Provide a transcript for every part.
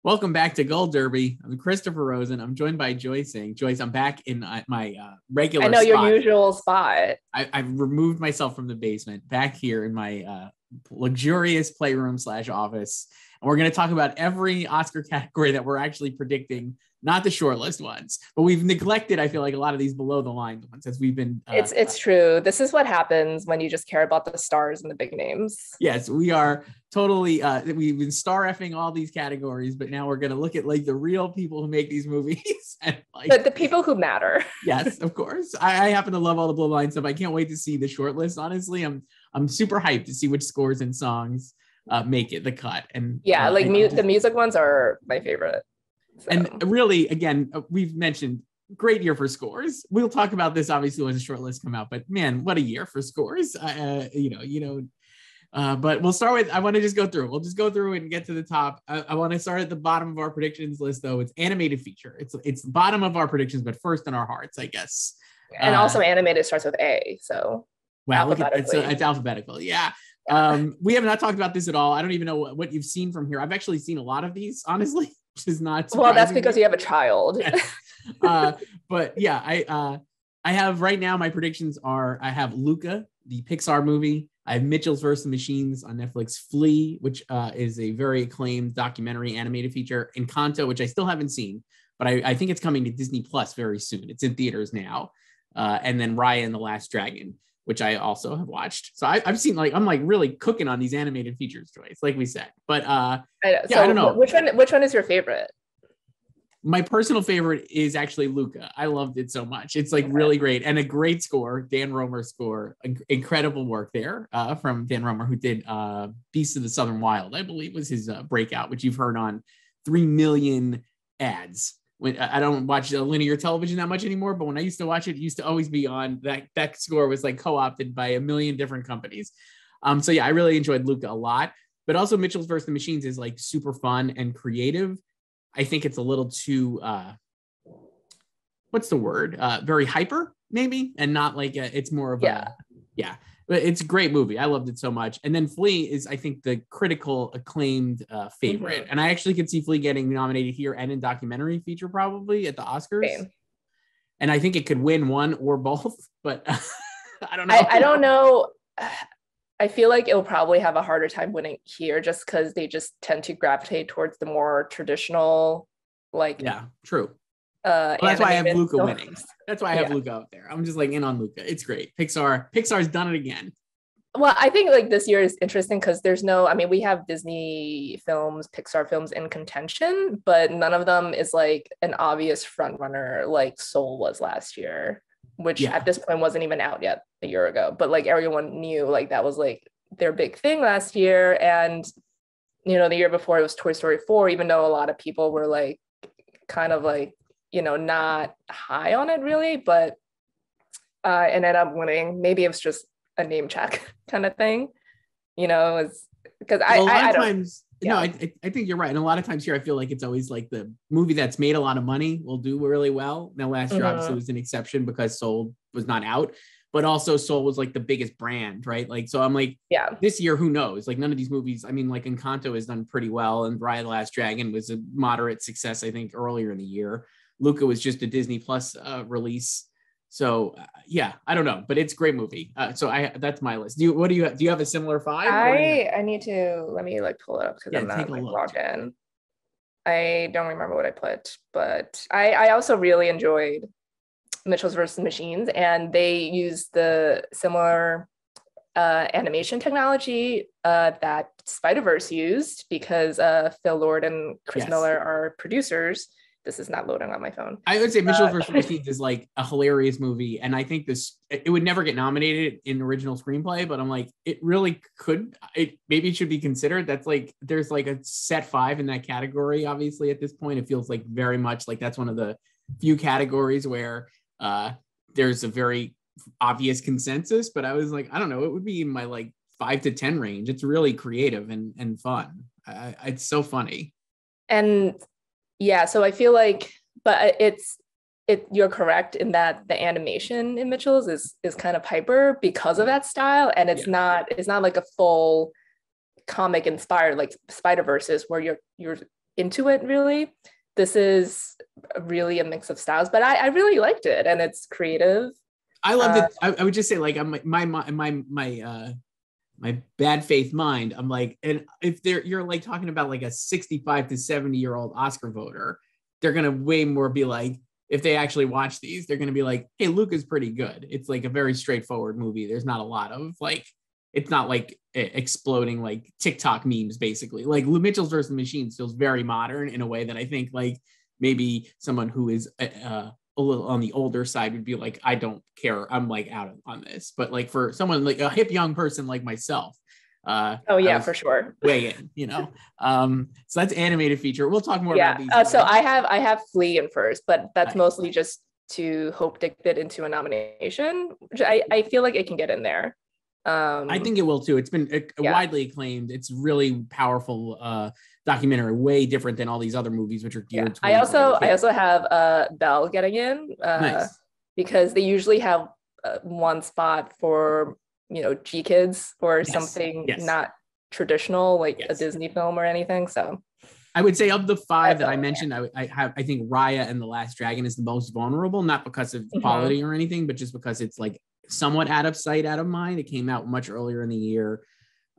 Welcome back to Gold Derby. I'm Christopher Rosen. I'm joined by Joyce saying, Joyce, I'm back in my regular I know spot. your usual spot. I've removed myself from the basement, back here in my luxurious playroom / office. And we're going to talk about every Oscar category that we're actually predicting, not the shortlist ones. But we've neglected, I feel like, a lot of these below the line ones as we've been. It's true. This is what happens when you just care about the stars and the big names. Yes, we are totally, we've been star effing all these categories, but now we're going to look at like the real people who make these movies. And like, but the people who matter. Yes, of course. I happen to love all the below the line stuff. I can't wait to see the shortlist. Honestly, I'm super hyped to see which scores and songs make it the cut. And yeah, like the music ones are my favorite. So. And really, again, we've mentioned great year for scores. We'll talk about this obviously when the shortlist come out. But man, what a year for scores! But we'll start with. I want to just go through. We'll just go through and get to the top. I want to start at the bottom of our predictions list, though. It's animated feature. It's the bottom of our predictions, but first in our hearts, I guess. And also animated starts with A. So wow, it's alphabetical. Yeah. We have not talked about this at all. I don't even know what you've seen from here. I've actually seen a lot of these, honestly. Which is not well, that's because you have a child. Yes. But yeah, I have right now, my predictions are, I have Luca, the Pixar movie. I have Mitchell's vs. the Machines on Netflix, Flea, which is a very acclaimed documentary animated feature, Encanto, which I still haven't seen, but I think it's coming to Disney Plus very soon. It's in theaters now. And then Raya and the Last Dragon, which I also have watched. So I've seen, like, I'm like really cooking on these animated features, Joyce, like we said. But I don't know. Which one is your favorite? My personal favorite is actually Luca. I loved it so much. It's like really great, and a great score. Dan Romer score, incredible work there from Dan Romer, who did Beasts of the Southern Wild, I believe was his breakout, which you've heard on 3 million ads. When I don't watch linear television that much anymore, but when I used to watch it, used to always be on. That score was like co-opted by a million different companies. So yeah, I really enjoyed Luca a lot. But also Mitchell's vs. the Machines is like super fun and creative. I think it's a little too, what's the word? Very hyper, maybe, and not like it's more of a. But it's a great movie. I loved it so much. And then Flea is, I think, the critical acclaimed favorite. Mm-hmm. And I actually could see Flea getting nominated here and in documentary feature probably at the Oscars. Same. And I think it could win one or both, but I don't know. I don't know. I feel like it'll probably have a harder time winning here just because they just tend to gravitate towards the more traditional, like. Yeah, true. That's why I have Luca winning. That's why I have Luca up there. I'm just like in on Luca. It's great. Pixar's done it again. Well, I think like this year is interesting because we have Disney films, Pixar films in contention, but none of them is like an obvious front runner like Soul was last year, which at this point wasn't even out yet a year ago. But like everyone knew like that was like their big thing last year. And, the year before it was Toy Story 4, even though a lot of people were like kind of like, not high on it really, but and ended up winning. Maybe it was just a name check kind of thing, it's because I think you're right. And a lot of times here, I feel like it's always like the movie that's made a lot of money will do really well. Now, last year obviously was an exception because Soul was not out, but also Soul was like the biggest brand, right? Like, so I'm like, this year, who knows? Like none of these movies, I mean, like Encanto has done pretty well, and Raya the Last Dragon was a moderate success, I think, earlier in the year. Luca was just a Disney Plus release. So I don't know, but it's a great movie. That's my list. Do you have a similar 5? I need to, let me like pull it up because I'm not like logged in. I don't remember what I put, but I also really enjoyed Mitchell's vs. Machines, and they used the similar animation technology that Spider-Verse used because Phil Lord and Chris Miller are producers. This is not loading on my phone. I would say Mitchell vs. Machines is like a hilarious movie. And I think it would never get nominated in original screenplay, but I'm like, it really could. Maybe it should be considered. That's like, there's like a set 5 in that category. Obviously at this point, it feels like very much like that's one of the few categories where there's a very obvious consensus, but I was like, I don't know, it would be in my like 5 to 10 range. It's really creative and fun. It's so funny. And so I feel like, but you're correct in that the animation in Mitchell's is kind of hyper because of that style, and it's not like a full comic inspired like Spider-Verse is, where you're into it really. This is really a mix of styles, but I really liked it, and it's creative. I loved it. I would just say, like, I'm my bad faith mind. I'm like, and if you're like talking about like a 65 to 70-year-old Oscar voter, they're gonna way more be like, if they actually watch these, they're gonna be like, hey, Luca's pretty good. It's like a very straightforward movie. There's not a lot of like, it's not like exploding like TikTok memes, basically. Like Mitchell's versus the Machines feels very modern in a way that I think like maybe someone who is a little on the older side would be like, I don't care. I'm like out on this. But like for someone like a hip young person like myself, oh yeah, for sure. Way in, you know. So that's animated feature. We'll talk more about these. So I have Flea in first, but that's mostly just to hope to get into a nomination, which I feel like it can get in there. I think it will too. It's been widely acclaimed. It's really powerful documentary, way different than all these other movies, which are geared towards. I also have Belle getting in nice. Because they usually have one spot for G Kids or something not traditional, like a Disney film or anything. So I would say of the five that I mentioned, I think Raya and The Last Dragon is the most vulnerable, not because of quality or anything, but just because it's like somewhat out of sight, out of mind. It came out much earlier in the year,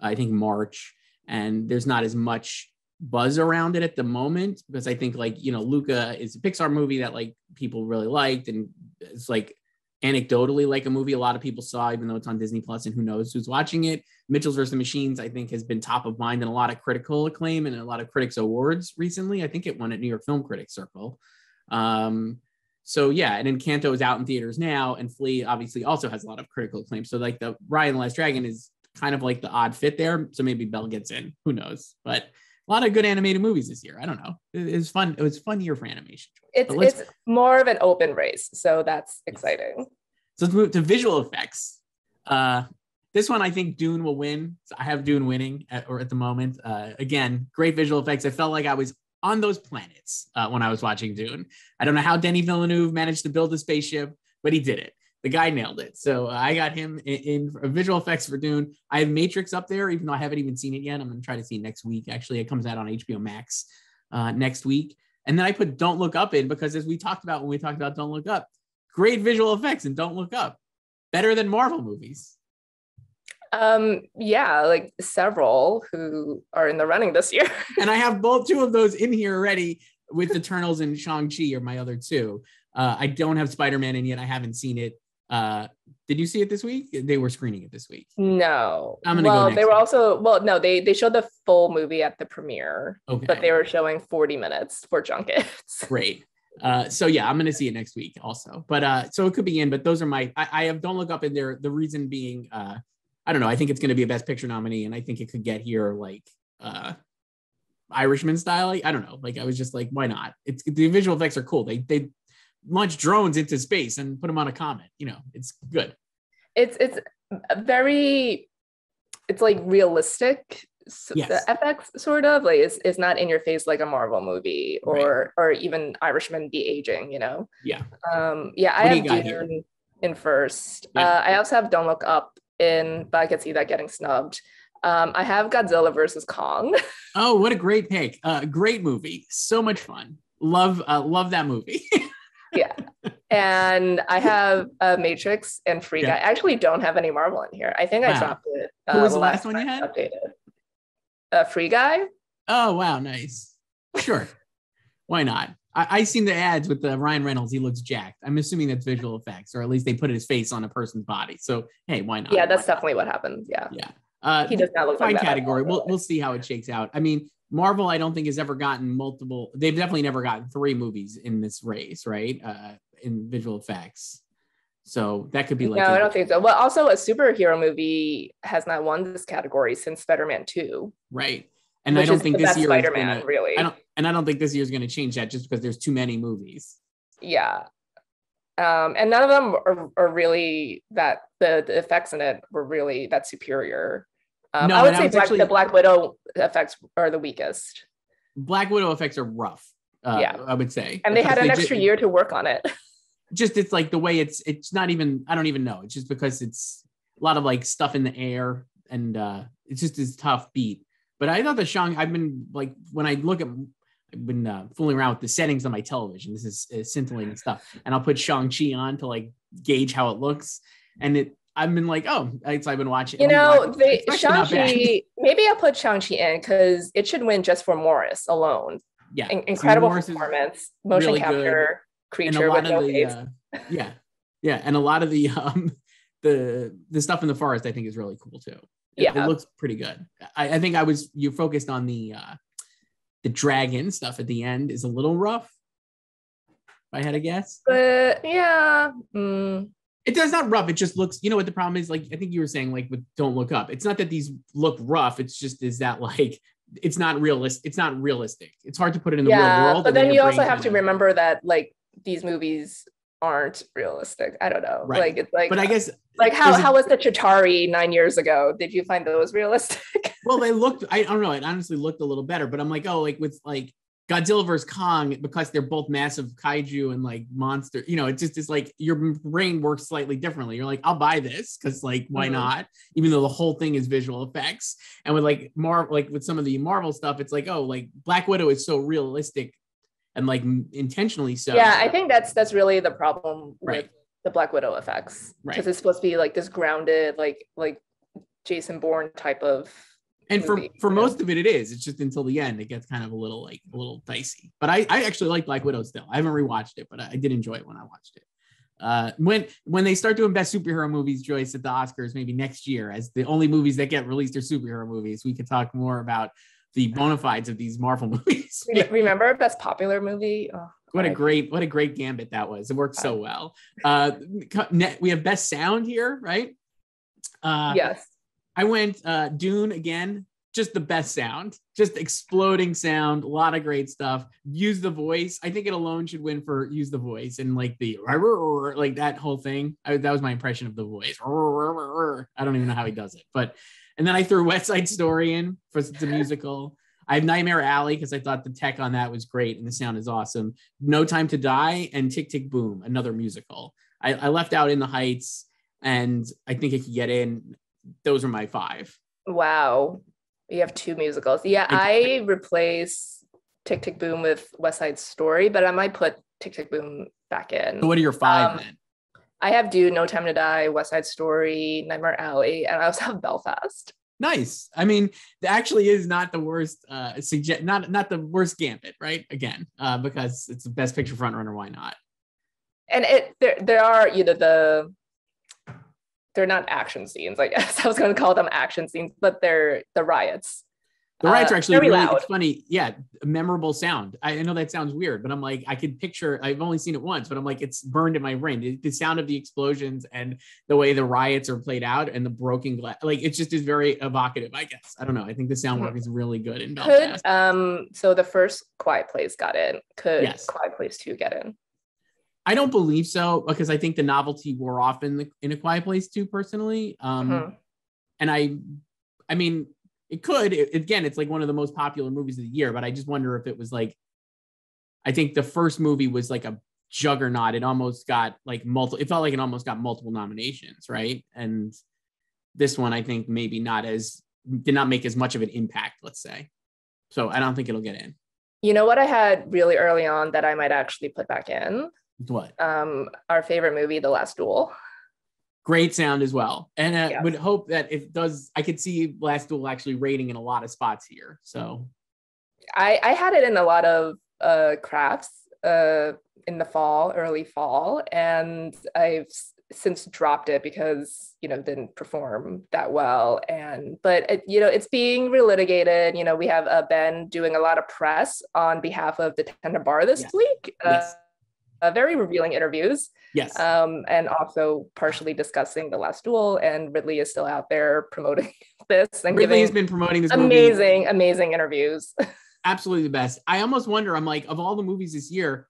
I think March, and there's not as much buzz around it at the moment because I think like, Luca is a Pixar movie that like people really liked, and it's like anecdotally like a movie a lot of people saw, even though it's on Disney Plus, and who knows who's watching it. Mitchell's versus the Machines, I think, has been top of mind in a lot of critical acclaim and a lot of critics awards recently. I think it won at New York Film Critics Circle. So yeah, and Encanto is out in theaters now, and Flea obviously also has a lot of critical acclaim. So like the Raya and the Last Dragon is kind of like the odd fit there. So maybe Belle gets in, who knows? But a lot of good animated movies this year. I don't know. It was fun. It was a fun year for animation. It's more of an open race, so that's exciting. So let's move to visual effects. This one, I think Dune will win. So I have Dune winning at the moment. Again, great visual effects. I felt like I was on those planets when I was watching Dune. I don't know how Denis Villeneuve managed to build a spaceship, but he did it. The guy nailed it. So I got him in visual effects for Dune. I have Matrix up there, even though I haven't even seen it yet. I'm going to try to see it next week. Actually, it comes out on HBO Max next week. And then I put Don't Look Up in because, as we talked about when we talked about Don't Look Up, great visual effects and Don't Look Up. Better than Marvel movies. Yeah, like several who are in the running this year. And I have two of those in here already with Eternals and Shang-Chi are my other two. I don't have Spider-Man in yet. I haven't seen it. Did you see it this week? They were screening it this week. No. I'm gonna go next they were week. also, no, they showed the full movie at the premiere, but they were showing 40 minutes for junkets. Great. So yeah, I'm gonna see it next week also. But so it could be in, but those are I have Don't Look Up in there. The reason being, I don't know. I think it's going to be a Best Picture nominee, and I think it could get here like Irishman style. I don't know. Like I was just like, why not? The visual effects are cool. They launch drones into space and put them on a comet. It's good. It's like realistic. Yes. The FX sort of like it's not in your face like a Marvel movie or even Irishman de-aging. Yeah. I have Dune in first. Yeah. I also have Don't Look Up in, but I could see that getting snubbed. I have Godzilla versus Kong. Oh, what a great pick. Great movie. So much fun. Love that movie. Yeah. And I have Matrix and Free Guy. I actually don't have any Marvel in here. I think I dropped it. Who was the last one you had? Updated. Free Guy. Oh, wow. Nice. Sure. Why not? I seen the ads with Ryan Reynolds. He looks jacked. I'm assuming that's visual effects, or at least they put his face on a person's body. So, hey, why not? Yeah, that's definitely what happens. Yeah. Yeah. He does not look like that. Fine category. We'll see how it shakes out. I mean, Marvel, I don't think has ever gotten multiple. They've definitely never gotten 3 movies in this race, right? In visual effects. So that could be like. No, I don't think so. Well, also a superhero movie has not won this category since Spider-Man 2. Right. And I don't think this year Spider-Man, really. I don't think this year is going to change that just because there's too many movies. Yeah. And none of them are really that the effects in it were really that superior. No, I would say the Black Widow effects are the weakest. Black Widow effects are rough. I would say. And they had an extra year to work on it. Just it's like the way it's not even, I don't even know. It's just because it's a lot of like stuff in the air and it's just this tough beat. But I thought I've been like, when I look at I've been fooling around with the settings on my television. This is scintillating stuff. And I'll put Shang-Chi on to like gauge how it looks. And I've been like, oh, I've been watching. You know, Shang-Chi, maybe I'll put Shang-Chi in because it should win just for Morris alone. Yeah. Incredible performance, motion really capture, good. Creature with no face. Yeah. And a lot of the stuff in the forest I think is really cool too. It looks pretty good. I think you focused on the dragon stuff at the end is a little rough, if I had to guess. But yeah. It does not rough. It just looks, you know what the problem is? Like, I think you were saying, like, with Don't Look Up. It's not that these look rough. It's just is that like, it's not realistic. It's not realistic. It's hard to put it in the real world. But then you also have to remember that like these movies aren't realistic. I don't know. Right. Like it's like, but I guess like how was the Chitauri 9 years ago? Did you find those realistic? Well, they looked, I don't know. It honestly looked a little better, but I'm like, oh, like with like Godzilla versus Kong, because they're both massive kaiju and like monster, you know, it just is like your brain works slightly differently. You're like, I'll buy this because like, why not? Even though the whole thing is visual effects. And with like with some of the Marvel stuff, it's like, oh, like Black Widow is so realistic and like intentionally so. Yeah, I think that's really the problem with the Black Widow effects, because it's supposed to be like this grounded, like Jason Bourne type of. And for most of it is. It's just until the end it gets kind of a little dicey. But I actually like Black Widow still. I haven't rewatched it, but I did enjoy it when I watched it. When they start doing best superhero movies, Joyce, at the Oscars, maybe next year, as the only movies that get released are superhero movies, we could talk more about the bona fides of these Marvel movies. Remember best popular movie? Oh, what a great gambit that was. It worked so well. We have best sound here, right? Yes. I went Dune again, just the best sound, just exploding sound, a lot of great stuff. Use the voice. I think it alone should win for use the voice and like the like that whole thing. That was my impression of the voice. I don't even know how he does it, and then I threw West Side Story in for the musical. I have Nightmare Alley because I thought the tech on that was great and the sound is awesome. No Time to Die and Tick Tick Boom, another musical. I left out In the Heights and I think it could get in. Those are my 5. Wow. You have 2 musicals. Yeah, I replace Tick Tick Boom with West Side Story, but I might put Tick Tick Boom back in. So what are your 5 then? I have Dune, No Time to Die, West Side Story, Nightmare Alley, and I also have Belfast. Nice. I mean, it actually is not the worst not the worst gambit, right? Again, because it's the best picture frontrunner, why not? And there are, you know, they're not action scenes, I guess. I was going to call them action scenes, but they're the riots. The riots are actually really loud. It's funny. Yeah. Memorable sound. I know that sounds weird, but I'm like, I could picture, I've only seen it once, but I'm like, it's burned in my brain. The sound of the explosions and the way the riots are played out and the broken glass, like it just is very evocative, I guess. I don't know. I think the sound work is really good in Belfast. So the first Quiet Place got in. Could Quiet Place 2 get in? I don't believe so, because I think the novelty wore off in A Quiet Place too, personally. And I mean, it could. Again, it's like one of the most popular movies of the year, but I just wonder if it was like, I think the first movie was like a juggernaut. It almost got like it felt like it almost got multiple nominations, right? And this one, I think maybe did not make as much of an impact, let's say. So I don't think it'll get in. You know what I had really early on that I might actually put back in? What? Our favorite movie, The Last Duel. Great sound as well. And I would hope that if it does, I could see Last Duel actually rating in a lot of spots here. So I had it in a lot of crafts in the early fall, and I've since dropped it because, you know, didn't perform that well. But it's being relitigated. We have Ben doing a lot of press on behalf of the Tender Bar this week. Very revealing interviews. Yes. And also partially discussing The Last Duel, and Ridley is still out there promoting this and Ridley has been promoting this amazing interviews. Absolutely the best. I almost wonder, I'm like, of all the movies this year,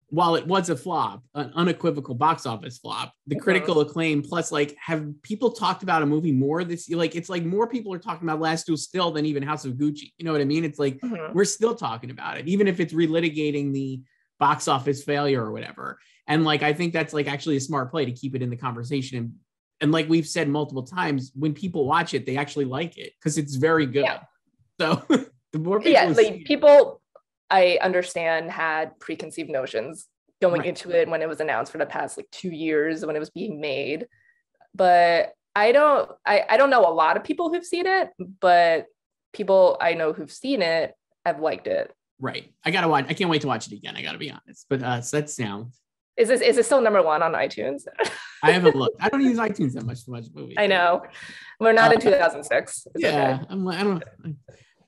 while it was a flop, an unequivocal box office flop, the critical acclaim plus, like, have people talked about a movie more this year? Like, it's like more people are talking about Last Duel still than even House of Gucci. You know what I mean? It's like we're still talking about it, even if it's relitigating the box office failure or whatever. And like, I think that's like actually a smart play to keep it in the conversation. And like we've said multiple times, when people watch it, they actually like it because it's very good. Yeah. So the more people, I understand had preconceived notions going Right. into it when it was announced for the past like 2 years when it was being made. But I don't know a lot of people who've seen it, but people I know who've seen it have liked it. Right. I gotta watch. I can't wait to watch it again. I gotta be honest. But so that's now. Is it still number one on iTunes? I haven't looked. I don't use iTunes that much to watch movies. I know. We're not in 2006. It's yeah. okay. I'm like, I don't.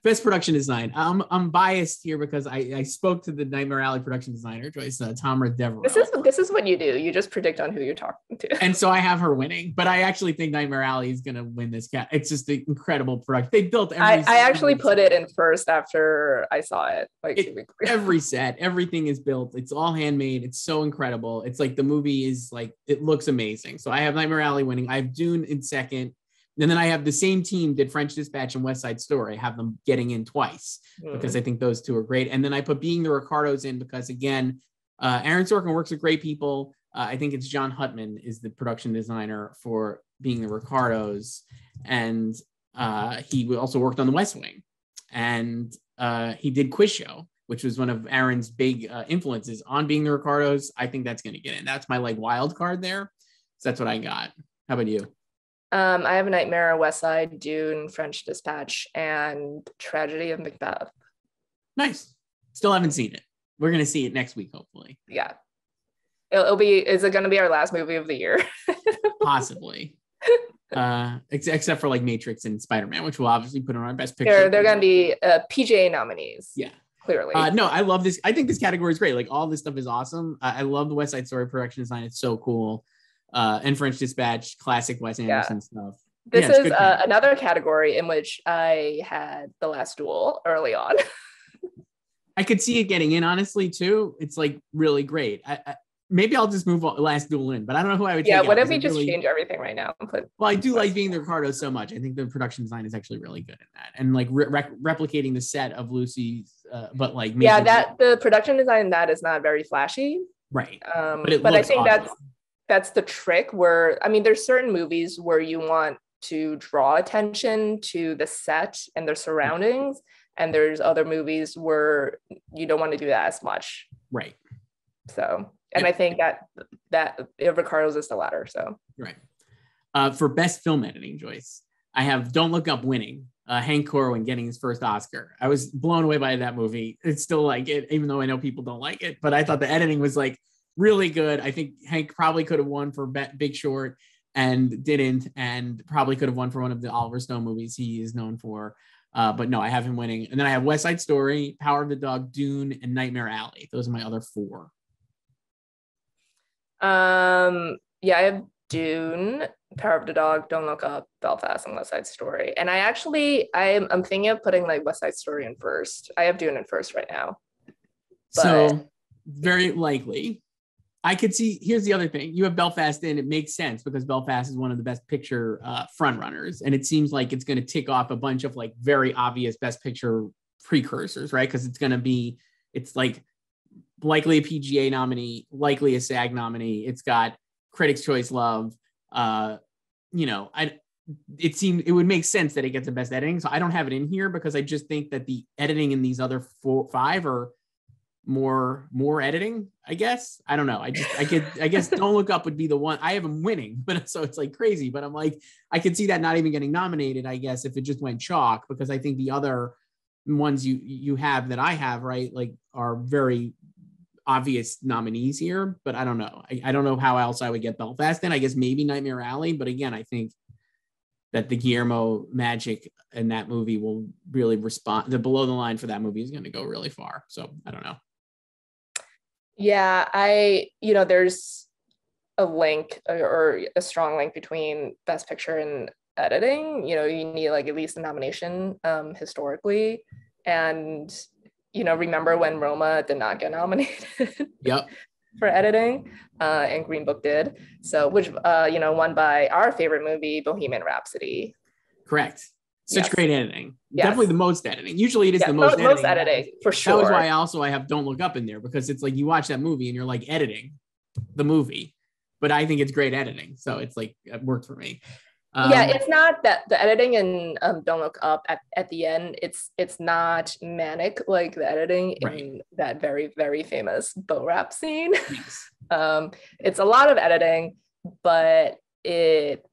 Best production design. I'm biased here because I spoke to the Nightmare Alley production designer, Joyce, Tamra Devereaux. This is what you do. You just predict on who you're talking to. And so I have her winning, but I actually think Nightmare Alley is going to win this cat. It's just an incredible production. They built every. I actually put it in first after I saw it. Like 2 weeks ago. Every set, everything is built. It's all handmade. It's so incredible. It's like the movie is like, it looks amazing. So I have Nightmare Alley winning. I have Dune in second. And then I have the same team did French Dispatch and West Side Story. I have them getting in twice because I think those two are great. And then I put Being the Ricardos in because, again, Aaron Sorkin works with great people. I think it's John Huttman is the production designer for Being the Ricardos. And he also worked on The West Wing. And he did Quiz Show, which was one of Aaron's big influences on Being the Ricardos. I think that's going to get in. That's my like wild card there. So that's what I got. How about you? I have Nightmare, West Side, Dune, French Dispatch, and Tragedy of Macbeth. Nice. Still haven't seen it. We're going to see it next week, hopefully. Yeah. It'll be, is it going to be our last movie of the year? Possibly. Except for like Matrix and Spider-Man, which we'll obviously put on our best picture. They're going to be PGA nominees. Yeah. Clearly. No, I love this. I think this category is great. Like all this stuff is awesome. I love the West Side Story production design. It's so cool. And French Dispatch, classic Wes Anderson stuff. This is another category in which I had The Last Duel early on. I could see it getting in, honestly, too. It's like really great. Maybe I'll just move Last Duel in, but I don't know who I would take. Yeah, what if we just change everything right now? Well, I do like Being the Ricardos so much. I think the production design is actually really good in that. And like replicating the set of Lucy's, but like... the production design in that is not very flashy. Right. But I think awesome. That's the trick where, I mean, there's certain movies where you want to draw attention to the set and their surroundings. And there's other movies where you don't want to do that as much. Right. So, and I think that Ricardo's is the latter. So, right. For best film editing, Joyce, I have Don't Look Up winning, Hank Corwin getting his first Oscar. I was blown away by that movie. It's still like it, even though I know people don't like it, but I thought the editing was like really good. I think Hank probably could have won for Big Short and didn't, and probably could have won for one of the Oliver Stone movies he is known for. But no, I have him winning. And then I have West Side Story, Power of the Dog, Dune, and Nightmare Alley. Those are my other four. Yeah, I have Dune, Power of the Dog, Don't Look Up, Belfast, and West Side Story. And I'm thinking of putting like West Side Story in first. I have Dune in first right now. But... So very likely. I could see, here's the other thing. You have Belfast in, it makes sense because Belfast is one of the best picture front runners. And it seems like it's going to tick off a bunch of like very obvious best picture precursors, right? Because it's like likely a PGA nominee, likely a SAG nominee. It's got Critics' Choice love. It would make sense that it gets the best editing. So I don't have it in here because I just think that the editing in these other 5 are more editing, I guess. I don't know. I guess Don't Look Up would be the one. I have them winning, but so it's like crazy, but I'm like, I could see that not even getting nominated, I guess, if it just went chalk, because I think the other ones you have that I have, right, like are very obvious nominees here, but I don't know. I don't know how else I would get Belfast in. I guess maybe Nightmare Alley, but again, I think that the Guillermo magic in that movie will really respond. The below the line for that movie is going to go really far. So I don't know. Yeah, there's a link or a strong link between Best Picture and editing. You need like at least a nomination historically. And, remember when Roma did not get nominated Yep. for editing and Green Book did. So, which, won by our favorite movie, Bohemian Rhapsody. Correct. Such great editing. Yes. Definitely the most editing. Usually it is the most editing. Most editing, for sure. That was why I have Don't Look Up in there, because it's like you watch that movie and you're like editing the movie. But I think it's great editing. So it's like, it worked for me. Yeah, it's not that the editing in Don't Look Up at the end, it's not manic like the editing in that very, very famous boat rap scene. Yes. It's a lot of editing, but it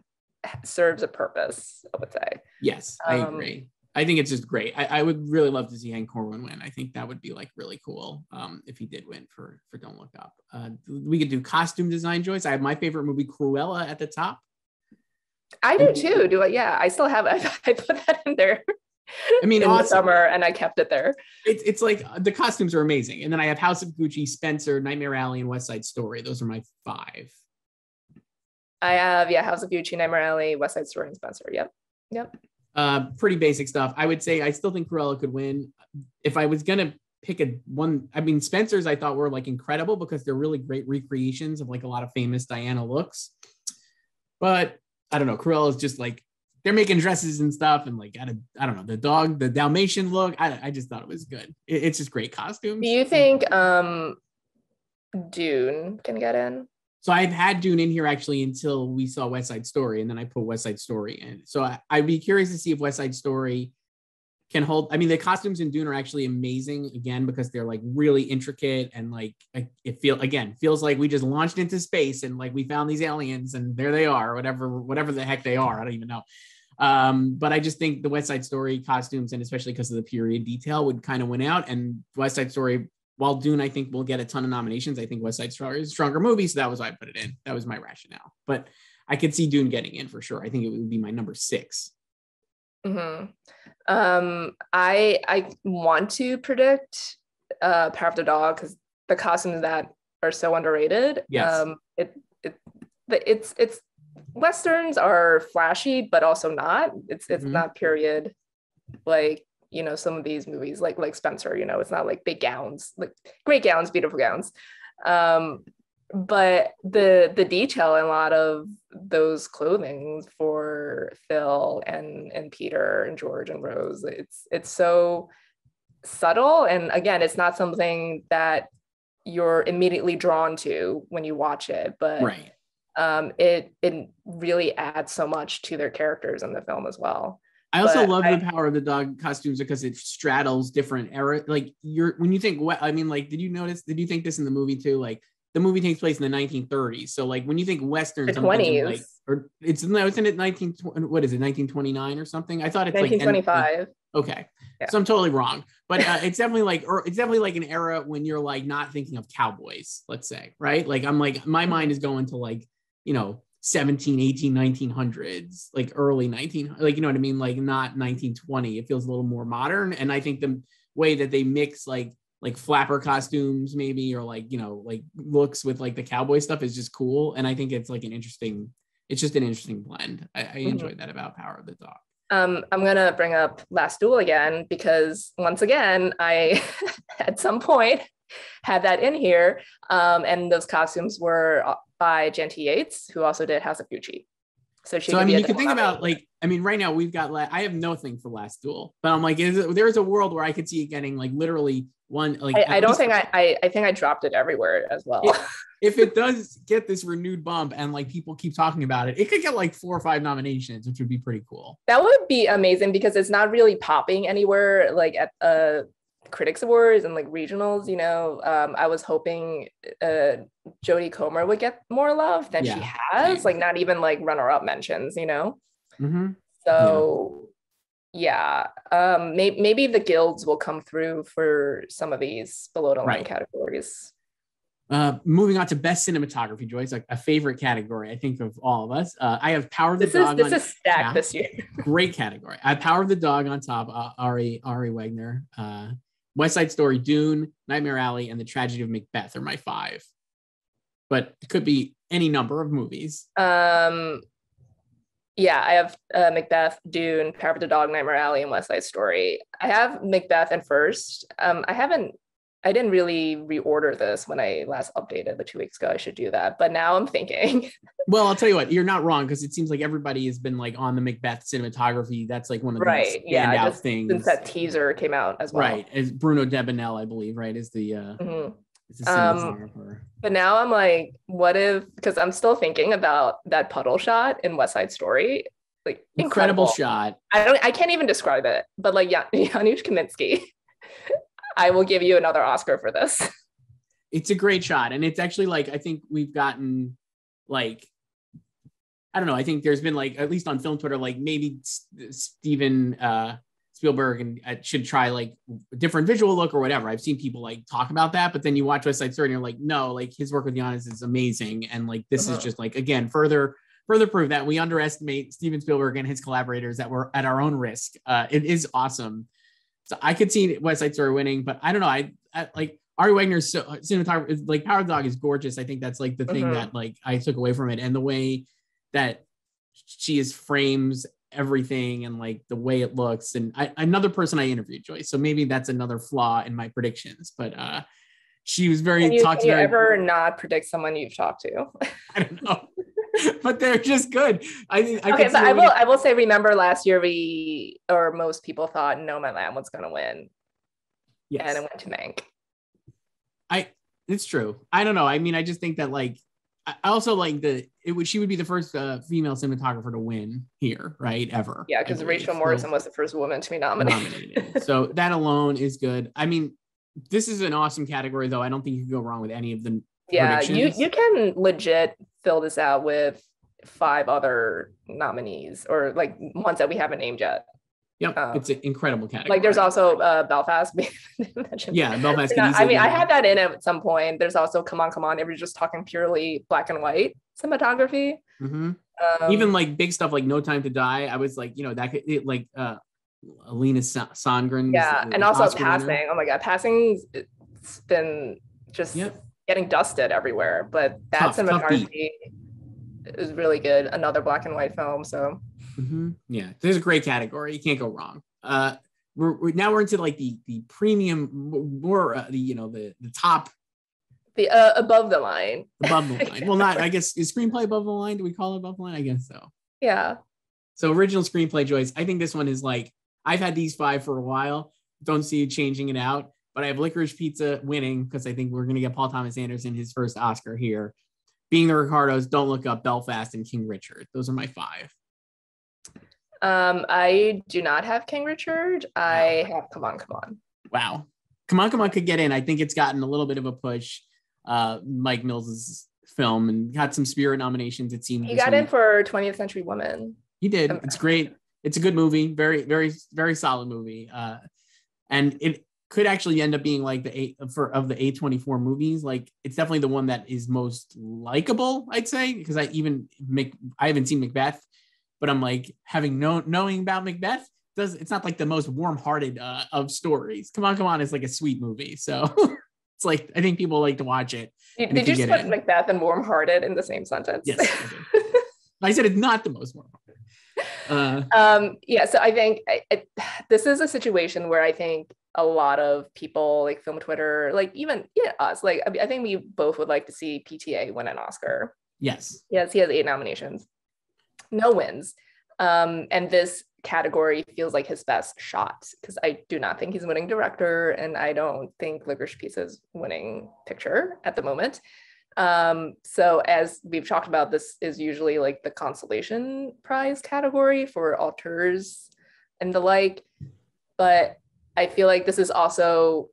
serves a purpose, I would say. Yes, I agree. I think it's just great. I would really love to see Hank Corwin win. I think that would be like really cool if he did win for Don't Look Up. We could do costume design, Joyce. I have my favorite movie, Cruella, at the top. I do too. Yeah, I still have. I put that in there. I mean, in awesome. The summer, and I kept it there. It's like the costumes are amazing, and then I have House of Gucci, Spencer, Nightmare Alley, and West Side Story. Those are my 5. I have House of Gucci, Nightmare Alley, West Side Story, and Spencer. Yep. Pretty basic stuff. I would say I still think Cruella could win. If I was gonna pick one, I mean, Spencer's I thought were like incredible because they're really great recreations of like a lot of famous Diana looks. But I don't know, Cruella is just like they're making dresses and stuff, and like I don't know, the dog, the Dalmatian look. I just thought it was good. It's just great costumes. Do you think Dune can get in? So I've had Dune in here actually until we saw West Side Story, and then I put West Side Story in. So I'd be curious to see if West Side Story can hold. I mean, the costumes in Dune are actually amazing again because they're like really intricate and like it feels like we just launched into space and like we found these aliens and there they are, whatever the heck they are. I don't even know. But I just think the West Side Story costumes, and especially because of the period detail, would kind of win out. And West Side Story, while Dune, I think will get a ton of nominations. I think West Side Story is a stronger movie, so that was why I put it in. That was my rationale. But I could see Dune getting in for sure. I think it would be my number 6. Mm-hmm. I want to predict Power of the Dog because the costumes that are so underrated. Yes. It's Westerns are flashy, but also not. It's not period like, you know, some of these movies like Spencer, you know, it's not like big gowns, like great gowns, beautiful gowns. But the detail in a lot of those clothing for Phil and Peter and George and Rose, it's so subtle. And again, it's not something that you're immediately drawn to when you watch it, but right. It really adds so much to their characters in the film as well. I also love the Power of the Dog costumes because it straddles different era. Like when you think, I mean, like, did you think this in the movie too? Like the movie takes place in the 1930s. So like when you think Westerns, the 20s, like, or isn't it 1929 or something? I thought it's 1925. Like, okay. Yeah. So I'm totally wrong, but it's definitely like an era when you're like not thinking of cowboys, let's say, right? Like I'm like, my mind is going to like, you know, 17, 18, 1900s, like early 19, like, you know what I mean? Like not 1920. It feels a little more modern. And I think the way that they mix like flapper costumes maybe, or like, you know, like looks with like the cowboy stuff is just cool. And I think it's like it's just an interesting blend. I enjoyed that about Power of the Dog. I'm gonna bring up Last Duel again, because once again, I at some point had that in here. And those costumes were by Genty Yates, who also did House of Gucci. So I mean, you can think about like, I mean, right now we've got, I have nothing for Last Duel, but I'm like, there's a world where I could see it getting like literally one, like, I don't think I think I dropped it everywhere as well. If it does get this renewed bump and like people keep talking about it, it could get like 4 or 5 nominations, which would be pretty cool. That would be amazing because it's not really popping anywhere like at Critics Awards and like regionals, you know. I was hoping Jodie Comer would get more love than she has, like not even like runner-up mentions, you know. Mm-hmm. So maybe the guilds will come through for some of these below the line categories. Moving on to best cinematography, Joyce, like a favorite category, I think, of all of us. I have Power of the Dog. This is stacked this year. Great category. I have Power of the Dog on top. Ari Wegner. West Side Story, Dune, Nightmare Alley, and The Tragedy of Macbeth are my 5. But it could be any number of movies. I have Macbeth, Dune, Power of the Dog, Nightmare Alley, and West Side Story. I have Macbeth in first. I didn't really reorder this when I last updated 2 weeks ago. I should do that. But now I'm thinking. Well, I'll tell you what, you're not wrong, because it seems like everybody has been like on the Macbeth cinematography. That's like one of the standout things. Since that teaser came out as well. Right. As Bruno Debanel, I believe, right, is the cinematographer. But now I'm like, what if, because I'm still thinking about that puddle shot in West Side Story. like incredible incredible shot. I can't even describe it, but like Janusz Kaminski, I will give you another Oscar for this. It's a great shot. And it's actually like, I think we've gotten like, I don't know. I think there's been like, at least on film Twitter, like maybe Steven Spielberg and should try like a different visual look or whatever. I've seen people like talk about that, but then you watch West Side Story and you're like, no, like his work with Giannis is amazing. And like, this is just like, again, further proof that we underestimate Steven Spielberg and his collaborators, that we're at our own risk. It is awesome. So I could see West Side Story winning, but I don't know. I like Ari Wegner's cinematography, like Power of the Dog is gorgeous. I think that's like the thing that like I took away from it, and the way that she is frames everything and like the way it looks. And another person I interviewed, Joyce, so maybe that's another flaw in my predictions, but she was very can you ever not predict someone you've talked to? I don't know. But they're just good. I think. Okay, but I will say, remember last year most people thought Nomadland was going to win. Yes. And it went to Mank. It's true. I don't know. I mean, I just think that like, I also like she would be the first female cinematographer to win here, right? Ever. Yeah, because Rachel Morrison was the first woman to be nominated. So that alone is good. I mean, this is an awesome category, though. I don't think you can go wrong with any of the. Yeah, you can legit fill this out with 5 other nominees, or like ones that we haven't named yet. Yep, it's an incredible category. Like there's also Belfast. Yeah, Belfast. I mean, I had that in at some point. There's also Come On, if you're just talking purely black and white cinematography. Mm-hmm. Even like big stuff like No Time to Die. I was like, that could like Alina Sandgren. Yeah, and also Oscar Passing. Winner. Oh my God, Passing's it's been just getting dusted everywhere. But that cinematography is really good. Another black and white film. So. Mm-hmm. Yeah, this is a great category. You can't go wrong. We're into like the premium, more the top, the above the line. Above the line. Well, not. I guess is screenplay above the line? Do we call it above the line? I guess so. Yeah. So original screenplay, Joyce. I think this one is like, I've had these 5 for a while. Don't see you changing it out. But I have Licorice Pizza winning because I think we're going to get Paul Thomas Anderson his first Oscar here. Being the Ricardos, Don't Look Up, Belfast, and King Richard. Those are my 5. I do not have King Richard. I have Come On. Wow. Come On could get in. I think it's gotten a little bit of a push. Mike Mills's film, and got some Spirit nominations. It seemed he got in for 20th Century Woman. He did. It's great. It's a good movie. Very, very, very solid movie. And it could actually end up being like of the A24 movies. Like it's definitely the one that is most likable, I'd say, because I haven't seen Macbeth. But I'm like, knowing about Macbeth, it's not like the most warm-hearted of stories. Come On is like a sweet movie. So it's like, I think people like to watch it. Did you just put Macbeth and warm-hearted in the same sentence? Yes. I said it's not the most warm-hearted. Yeah, so I think this is a situation where I think a lot of people, like film Twitter, like even us, like I think we both would like to see PTA win an Oscar. Yes, he has 8 nominations. No wins. And this category feels like his best shot, because I do not think he's winning director, and I don't think Licorice Pizza is winning picture at the moment. So as we've talked about, this is usually like the consolation prize category for auteurs and the like, but I feel like this is also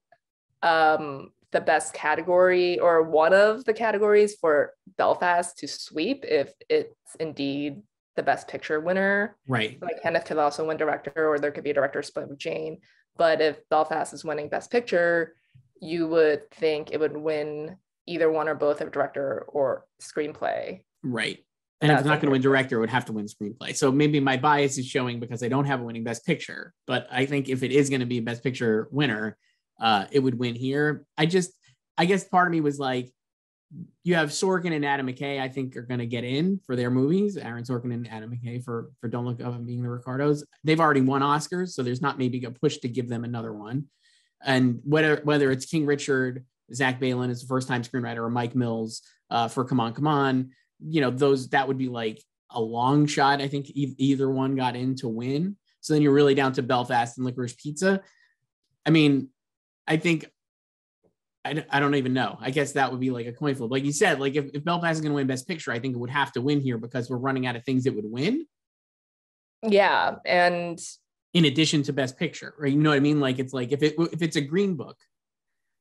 the best category, or one of the categories for Belfast to sweep if it's indeed the best picture winner. Right. Like Kenneth could also win director, or there could be a director split with Jane. But if Belfast is winning best picture, you would think it would win either one or both of director or screenplay. Right. And if it's not going to win director, it would have to win screenplay. So maybe my bias is showing because I don't have a winning best picture. But I think if it is going to be a best picture winner, it would win here. I guess part of me was like, you have Sorkin and Adam McKay, I think, are going to get in for their movies. Aaron Sorkin and Adam McKay for Don't Look Up and Being the Ricardos. They've already won Oscars, so there's not maybe a push to give them another one. And whether it's King Richard, Zach Balan is the first-time screenwriter, or Mike Mills for Come On, that would be like a long shot. I think either one got in to win. So then you're really down to Belfast and Licorice Pizza. I mean, I think I don't even know. I guess that would be like a coin flip. Like you said, like if Belfast is going to win Best Picture, I think it would have to win here because we're running out of things it would win. Yeah, and in addition to Best Picture, right? You know what I mean? Like, it's like if it's a Green Book.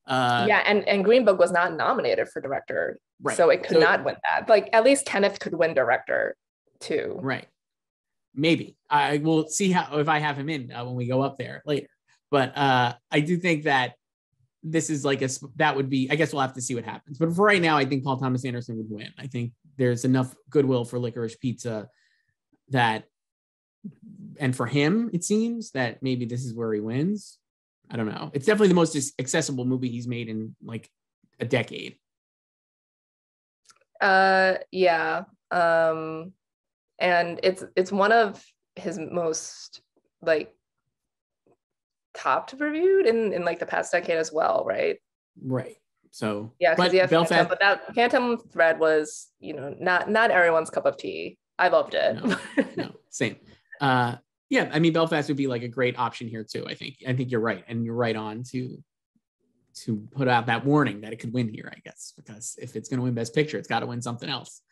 Yeah, and Green Book was not nominated for director, right? So it could not win that. Like, at least Kenneth could win director too. Right. Maybe I will see how if I have him in when we go up there later. But I do think that this is like that would be. I guess we'll have to see what happens. But for right now, I think Paul Thomas Anderson would win. I think there's enough goodwill for Licorice Pizza that, and for him, it seems that maybe this is where he wins. I don't know. It's definitely the most accessible movie he's made in like a decade. Yeah. And it's one of his most like top reviewed in like the past decade as well, right? Right. So yeah, because you have Belfast, Phantom, but that Phantom Thread was, not everyone's cup of tea. I loved it. No, same. Yeah, I mean, Belfast would be like a great option here too. I think you're right, and you're right on to put out that warning that it could win here. I guess because if it's going to win Best Picture, it's got to win something else.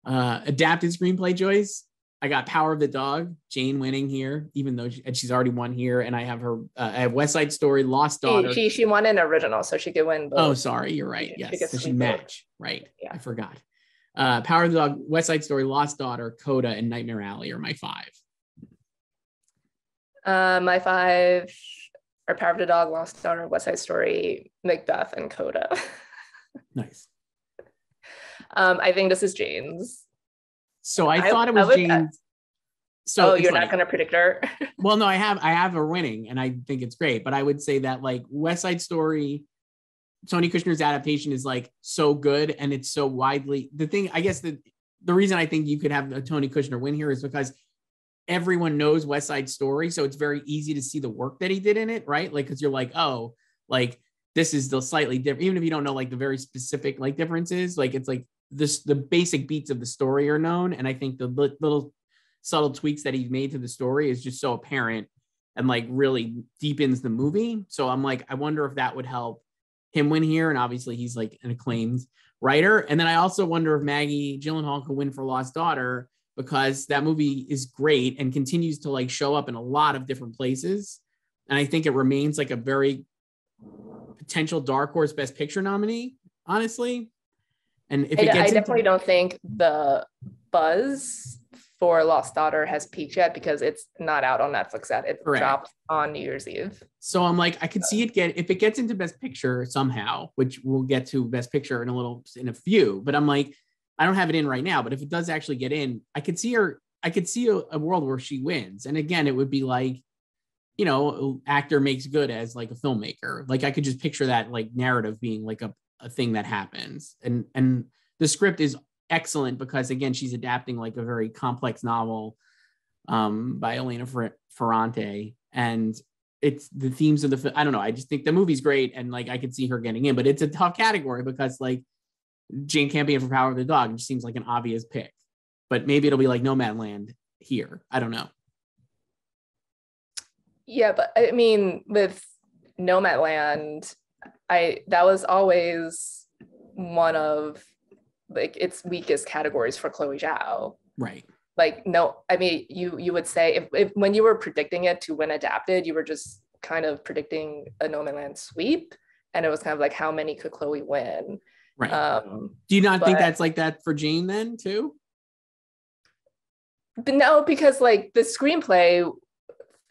Adapted screenplay, Joyce. I got Power of the Dog, Jane winning here, even though she's already won here, and I have her. I have West Side Story, Lost Daughter. She won an original, so she could win both. Oh, sorry, you're right. Yes, so she match. Right. Yeah, I forgot. Power of the Dog, West Side Story, Lost Daughter, Coda, and Nightmare Alley are my 5. My 5 are Power of the Dog, Lost Daughter, West Side Story, Macbeth, and Coda. Nice. I think this is Jane's. So I thought it was Jane's. So you're not going to predict her? Well, no, I have her winning, and I think it's great. But I would say that like West Side Story, Tony Kushner's adaptation is like so good, and it's so widely. The thing, I guess the reason I think you could have a Tony Kushner win here is because everyone knows West Side Story, so it's very easy to see the work that he did in it, right? Like, because you're like, oh, like this is the slightly different, even if you don't know like the very specific like differences, like it's like this, the basic beats of the story are known, and I think the little subtle tweaks that he's made to the story is just so apparent and like really deepens the movie. So I'm like, I wonder if that would help him win here, and obviously he's like an acclaimed writer. And then I also wonder if Maggie Gyllenhaal could win for Lost Daughter, because that movie is great and continues to like show up in a lot of different places. And I think it remains like a very potential dark horse Best Picture nominee, honestly. And if I definitely don't think the buzz for Lost Daughter has peaked yet, because it's not out on Netflix yet. It dropped on New Year's Eve. So I'm like, I could see it if it gets into Best Picture somehow, which we'll get to Best Picture in a few, but I'm like, I don't have it in right now, but if it does actually get in, I could see a world where she wins. And again, it would be like, actor makes good as like a filmmaker. Like I could just picture that like narrative being like a thing that happens. And the script is excellent because again, she's adapting like a very complex novel by Elena Ferrante. And it's the themes of the film. I don't know. I just think the movie's great. And like, I could see her getting in, but it's a tough category because like, Jane can't be in for Power of the Dog. It just seems like an obvious pick, but maybe it'll be like Nomadland here. I don't know. Yeah, but I mean, with Nomadland, that was always one of like its weakest categories for Chloe Zhao. Right. Like, no, I mean, you would say if when you were predicting it to win adapted, you were just kind of predicting a Nomadland sweep, and it was kind of like, how many could Chloe win? Right. Do you not think that's like that for Jane then too? But no, because like the screenplay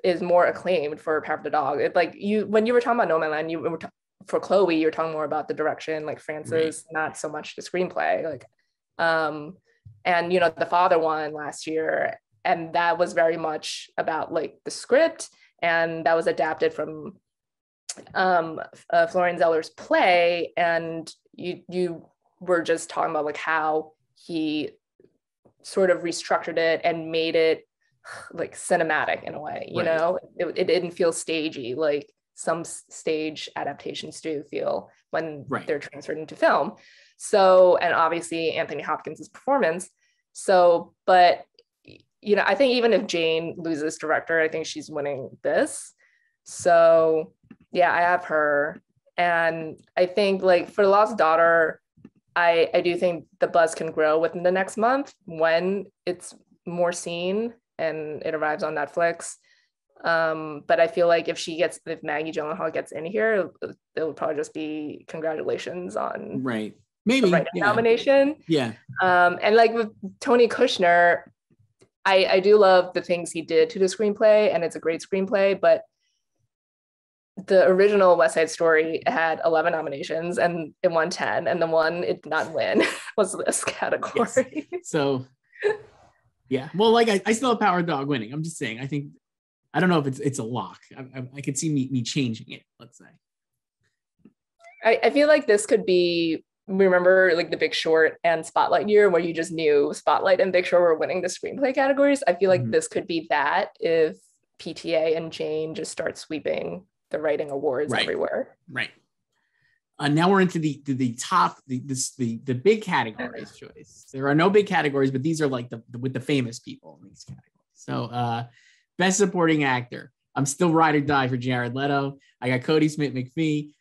is more acclaimed for Power of the Dog. It like when you were talking about Nomadland, for Chloe, you're talking more about the direction, like Frances, not so much the screenplay. Like, and the Father won last year, and that was very much about like the script, and that was adapted from Florian Zeller's play, and you were just talking about like how he sort of restructured it and made it like cinematic in a way, it didn't feel stagey like some stage adaptations do feel when they're transferred into film. So, and obviously Anthony Hopkins' performance. So, but I think even if Jane loses director, I think she's winning this. So yeah, I have her. And I think like for Lost Daughter, I do think the buzz can grow within the next month when it's more seen and it arrives on Netflix. But I feel like if Maggie Gyllenhaal gets in here, it would probably just be congratulations on maybe the writing nomination. And like with Tony Kushner, I do love the things he did to the screenplay, and it's a great screenplay, but the original West Side Story had 11 nominations and it won 10, and the one it did not win was this category. Yes. So yeah, well, like I still have Power Dog winning. I'm just saying, I don't know if it's a lock. I could see me changing it, let's say. I feel like this could be, remember like The Big Short and Spotlight year where you just knew Spotlight and Big Short were winning the screenplay categories. I feel like this could be that if PTA and Jane just start sweeping the writing awards everywhere. Right. Now we're into the top, the big categories, Joyce. There are no big categories, but these are like with the famous people in these categories. So Best Supporting Actor. I'm still ride or die for Jared Leto. I got Cody Smith-McPhee,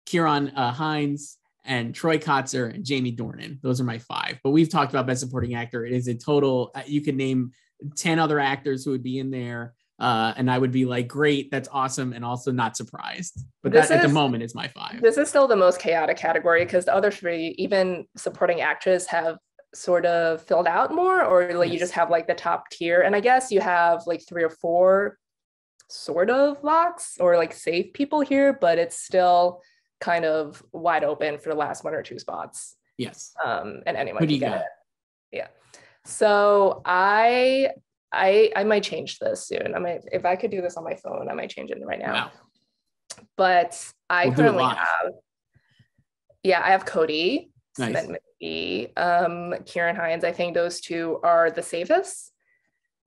Kieran Hines, and Troy Kotzer and Jamie Dornan. Those are my 5. But we've talked about Best Supporting Actor. It is a total, you could name 10 other actors who would be in there. And I would be like, great, that's awesome, and also not surprised. But that at the moment is my 5. This is still the most chaotic category because the other 3, even supporting actress, have sort of filled out more, or like you just have like the top tier. And I guess you have like 3 or 4 sort of locks or like safe people here, but it's still kind of wide open for the last 1 or 2 spots. Yes. And anyone can get it. Yeah. So I might change this soon. If I could do this on my phone, I might change it right now. Wow. But I currently have, I have Cody, nice. Kieran Hines. I think those 2 are the safest.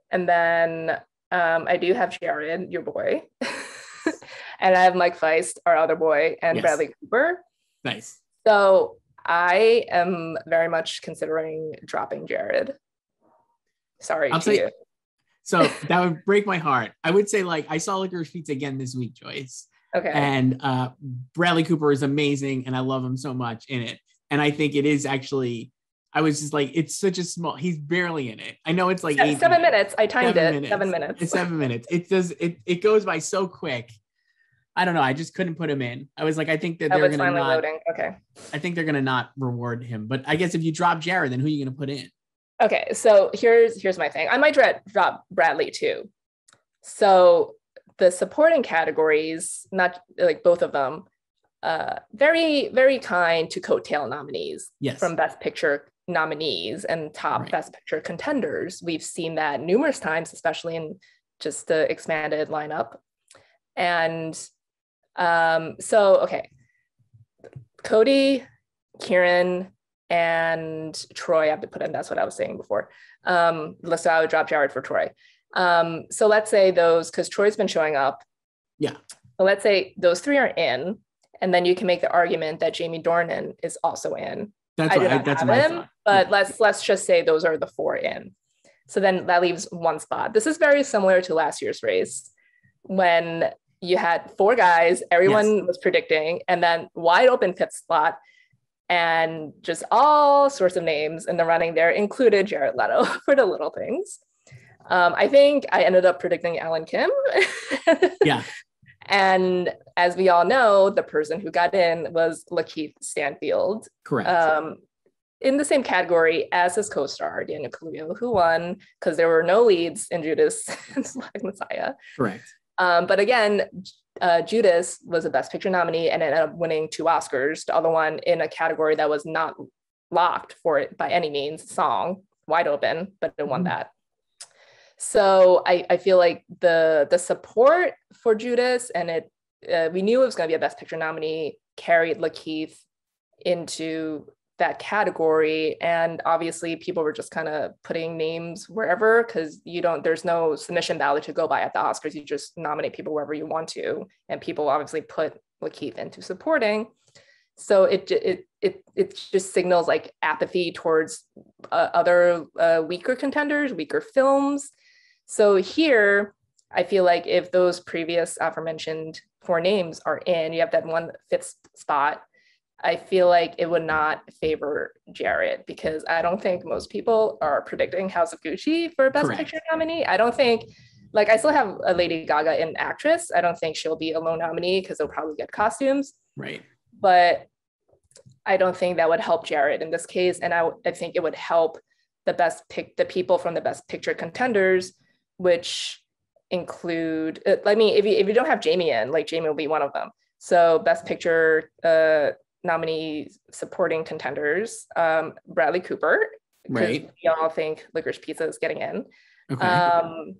And then I do have Jared, your boy. And I have Mike Feist, our other boy, and Bradley Cooper. Nice. So I am very much considering dropping Jared. Sorry to you. So that would break my heart. I would say, like, I saw Licorice Pizza again this week, Joyce. Okay. And Bradley Cooper is amazing, and I love him so much in it. And I think it is actually, I was just like, it's such a small, he's barely in it. I know it's like 7 minutes. I timed it. 7 minutes. It's 7 minutes. It goes by so quick. I don't know. I just couldn't put him in. I was like, I think that they're going to not. Loading. Okay. I think they're going to not reward him. But I guess if you drop Jared, then who are you going to put in? Okay, so here's my thing. I might drop Bradley too. So the supporting categories, not like both of them, very, very kind to coattail nominees from Best Picture nominees and top Best Picture contenders. We've seen that numerous times, especially in just the expanded lineup. And okay, Cody, Kieran, and Troy I have to put in. That's what I was saying before. So I would drop Jared for Troy. So let's say those, because Troy's been showing up. Yeah. So let's say those 3 are in, and then you can make the argument that Jamie Dornan is also in. That's my thought. But let's just say those are the 4 in. So then that leaves 1 spot. This is very similar to last year's race when you had 4 guys, everyone was predicting, and then wide open 5th spot. And just all sorts of names in the running there included Jared Leto for the little things. I think I ended up predicting Alan Kim. Yeah. And as we all know, the person who got in was Lakeith Stanfield. Correct. In the same category as his co-star, Daniel Kaluuya, who won because there were no leads in Judas and Black Messiah. Correct. But again, Judas was a Best Picture nominee and ended up winning 2 Oscars. The other one in a category that was not locked for it by any means, song, wide open, but it won that. So I feel like the support for Judas, and we knew it was going to be a Best Picture nominee, carried Lakeith into that category. And obviously people were just kind of putting names wherever, because there's no submission ballot to go by at the Oscars. You just nominate people wherever you want to, and people obviously put Lakeith into supporting. So it just signals like apathy towards other weaker contenders, weaker films. So here I feel like if those previous aforementioned 4 names are in, you have that 1 5th spot, I feel like it would not favor Jared because I don't think most people are predicting House of Gucci for Best Correct. Picture nominee. I don't think, like, I still have a Lady Gaga in actress. I don't think she'll be a lone nominee because they'll probably get costumes. Right. But I don't think that would help Jared in this case. And I think it would help the people from the Best Picture contenders, which include, if you don't have Jamie in, like Jamie will be one of them. So Best Picture nominee supporting contenders, Bradley Cooper, right? We all think Licorice Pizza is getting in. Okay.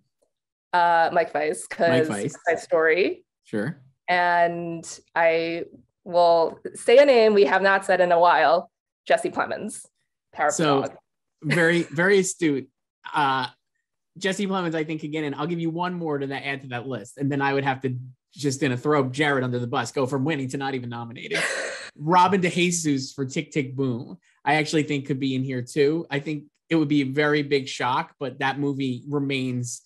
Mike Weiss, because Side Story. Sure. And I will say a name we have not said in a while, Jesse Plemons. Very, very astute. Jesse Plemons, I think, again, and I'll give you one more to add to that list. And then I would have to just throw Jared under the bus, go from winning to not even nominated. Robin DeJesus for Tick, Tick, Boom, I actually think could be in here too. I think it would be a very big shock, but that movie remains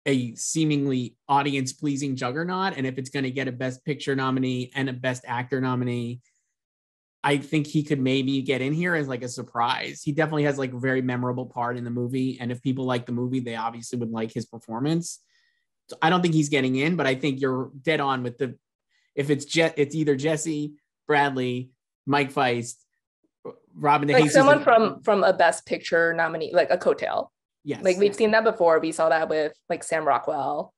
a seemingly audience-pleasing juggernaut. And if it's going to get a Best Picture nominee and a Best Actor nominee, I think he could maybe get in here as like a surprise. He definitely has like a very memorable part in the movie. And if people like the movie, they obviously would like his performance. So I don't think he's getting in, but I think you're dead on with if it's either Jesse, Bradley, Mike Feist, Robin DeJesus. Like someone from a Best Picture nominee, like a coattail. Yes. Like we've seen that before. We saw that with like Sam Rockwell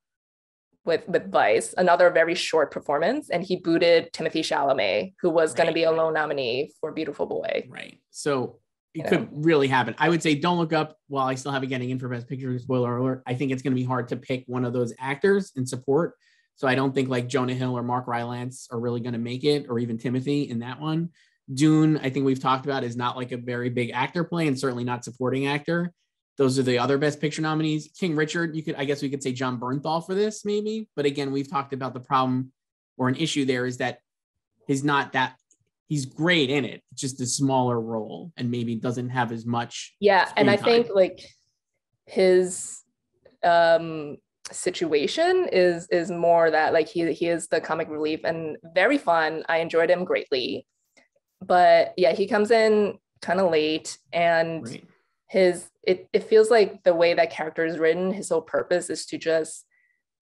with Vice, another very short performance, and he booted Timothée Chalamet, who was going to be a lone nominee for Beautiful Boy. Right. So it could really happen. I would say Don't Look Up, while I still have it getting in for Best Picture, spoiler alert, I think it's going to be hard to pick one of those actors in support. So I don't think like Jonah Hill or Mark Rylance are really going to make it, or even Timothy in that one. Dune, I think we've talked about, is not like a very big actor play, and certainly not supporting actor. Those are the other Best Picture nominees. King Richard, I guess we could say John Bernthal for this maybe. But again, we've talked about the problem or an issue there is that he's great in it. It's just a smaller role and maybe doesn't have as much. Yeah. And I think like his situation is more that like he is the comic relief and very fun. I enjoyed him greatly. But yeah, he comes in kind of late, and right. It feels like the way that character is written, his whole purpose is to just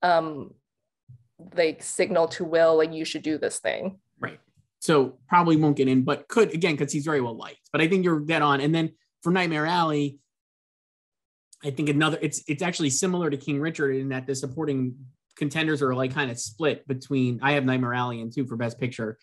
like signal to Will, like, you should do this thing. Right. So probably won't get in, but could, again, because he's very well liked. But I think you're dead on. And then for Nightmare Alley, I think it's actually similar to King Richard in that the supporting contenders are like kind of split between, I have Nightmare Alley and two for Best Picture.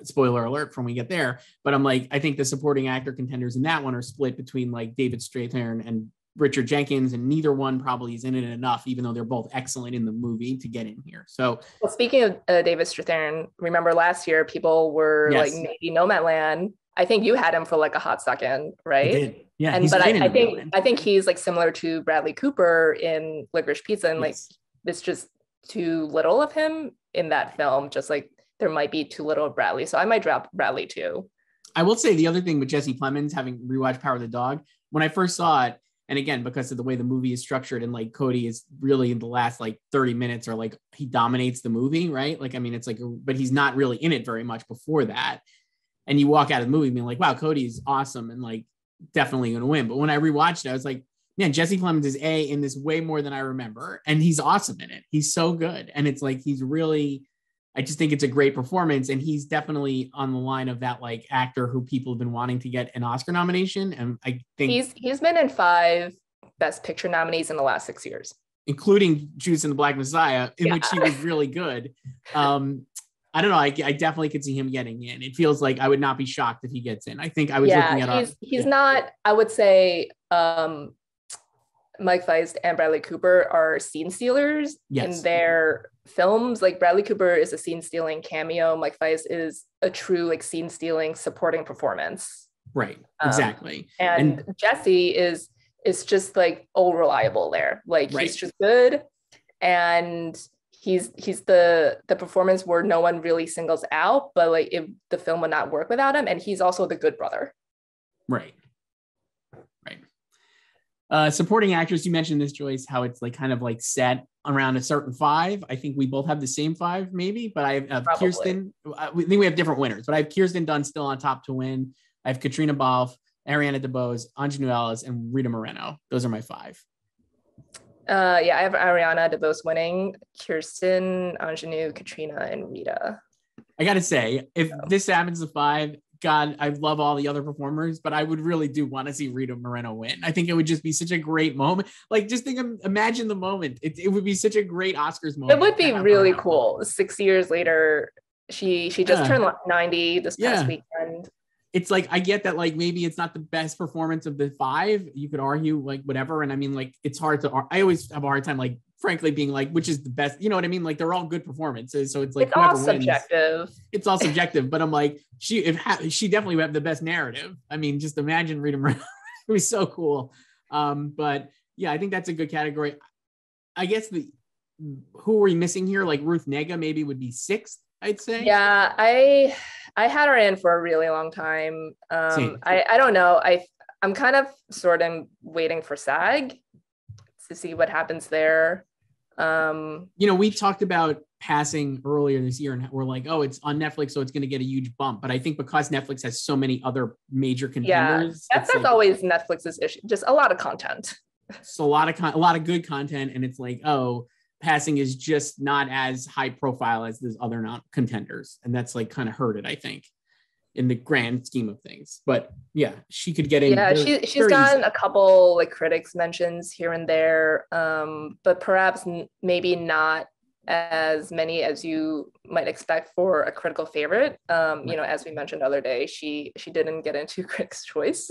Spoiler alert from when we get there, but I'm like, I think the supporting actor contenders in that one are split between like David Strathairn and Richard Jenkins, and neither one probably is in it enough, even though they're both excellent in the movie, to get in here. So, well, speaking of David Strathairn, remember last year people were like maybe Nomadland. I think you had him for like a hot second, right? I did. Yeah, I think he's like similar to Bradley Cooper in Licorice Pizza, and like it's just too little of him in that film, just like there might be too little of Bradley. So I might drop Bradley too. I will say the other thing with Jesse Plemons, having rewatched Power of the Dog, when I first saw it, and again, because of the way the movie is structured, and like Cody is really in the last like 30 minutes or like he dominates the movie, right? Like, I mean, it's like, but he's not really in it very much before that. And you walk out of the movie being like, wow, Cody's awesome and like definitely going to win. But when I rewatched it, I was like, man, Jesse Plemons is in this way more than I remember. And he's awesome in it. He's so good. And it's like, I just think it's a great performance, and he's definitely on the line of that like actor who people have been wanting to get an Oscar nomination. And I think he's been in 5 Best Picture nominees in the last 6 years, including Judas and the Black Messiah, in which he was really good. I don't know. I definitely could see him getting in. It feels like I would not be shocked if he gets in. I think I was looking at he's not. I would say Mike Feist and Bradley Cooper are scene stealers in their films. Like Bradley Cooper is a scene stealing cameo. Mike Feist is a true like scene stealing supporting performance. Right. Exactly. And Jesse is just like all reliable there. Like he's just good. And he's the performance where no one really singles out, but like the film would not work without him. And he's also the good brother. Right. Supporting actress, you mentioned this, Joyce, how it's like kind of like set around a certain 5. I think we both have the same 5, maybe, but I have Kirsten. We think we have different winners, but I have Kirsten Dunst still on top to win. I have Katrina Balfe, Ariana DeBose, Ingenue Ellis, and Rita Moreno. Those are my 5. Yeah, I have Ariana DeBose winning, Kirsten, Ingenue, Katrina, and Rita. I gotta say, if this happens to 5, God, I love all the other performers, but I would really do want to see Rita Moreno win. I think it would just be such a great moment. Like, just imagine the moment. It would be such a great Oscars moment. It would be really cool. 6 years later, she just turned 90 this past weekend. It's like, I get that, like, maybe it's not the best performance of the 5. You could argue, like, whatever. And I mean, like, it's hard to, I always have a hard time, like, frankly, being like, which is the best, you know what I mean? Like, they're all good performances. So it's like, it's all subjective. Wins, it's all subjective, but I'm like, she definitely would have the best narrative. I mean, just imagine Rita Moreno. It was so cool. But yeah, I think that's a good category. I guess who are we missing here? Like Ruth Negga maybe would be 6th, I'd say. Yeah, I had her in for a really long time. I don't know. I'm kind of sort of waiting for SAG to see what happens there. You know, we talked about Passing earlier this year, and we're like, oh, it's on Netflix, so it's going to get a huge bump. But I think because Netflix has so many other major contenders, that's like, always Netflix's issue. Just a lot of content. It's a lot of good content, and it's like, oh, Passing is just not as high profile as those other contenders, and that's like kind of hurt it, I think, in the grand scheme of things. But yeah, she could get in. Yeah, she's gotten a couple like critics mentions here and there, but perhaps maybe not as many as you might expect for a critical favorite. You know, as we mentioned the other day, she didn't get into Critics' Choice.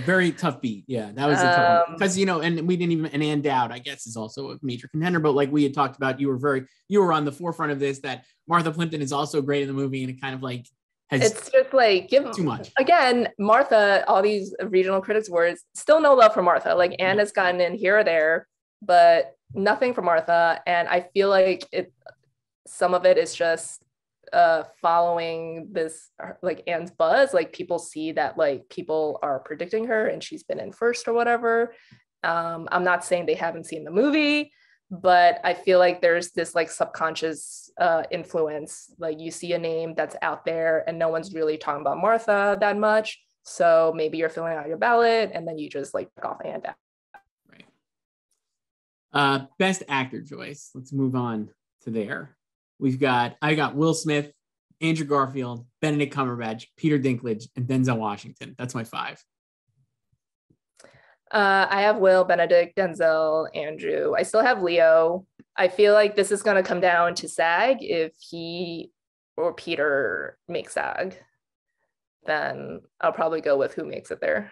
Very tough beat. Yeah, that was a tough one. Because, you know, and we didn't even, and Ann Dowd, I guess, is also a major contender. But like we had talked about, you were on the forefront of this, that Martha Plimpton is also great in the movie, and it kind of like it's just like too much. Again, Martha, all these regional critics awards, still no love for Martha. Like Anne has gotten in here or there, but nothing for Martha. And I feel like some of it is just following this like Anne's buzz. Like people see that like people are predicting her and she's been in first or whatever. I'm not saying they haven't seen the movie, but I feel like there's this like subconscious influence. Like you see a name that's out there and no one's really talking about Martha that much. So maybe you're filling out your ballot and then you just like off a hand out. Right. Best actor, Joyce. Let's move on to there. I got Will Smith, Andrew Garfield, Benedict Cumberbatch, Peter Dinklage, and Denzel Washington. That's my 5. I have Will, Benedict, Denzel, Andrew. I still have Leo. I feel like this is going to come down to SAG. If he or Peter make SAG, then I'll probably go with who makes it there.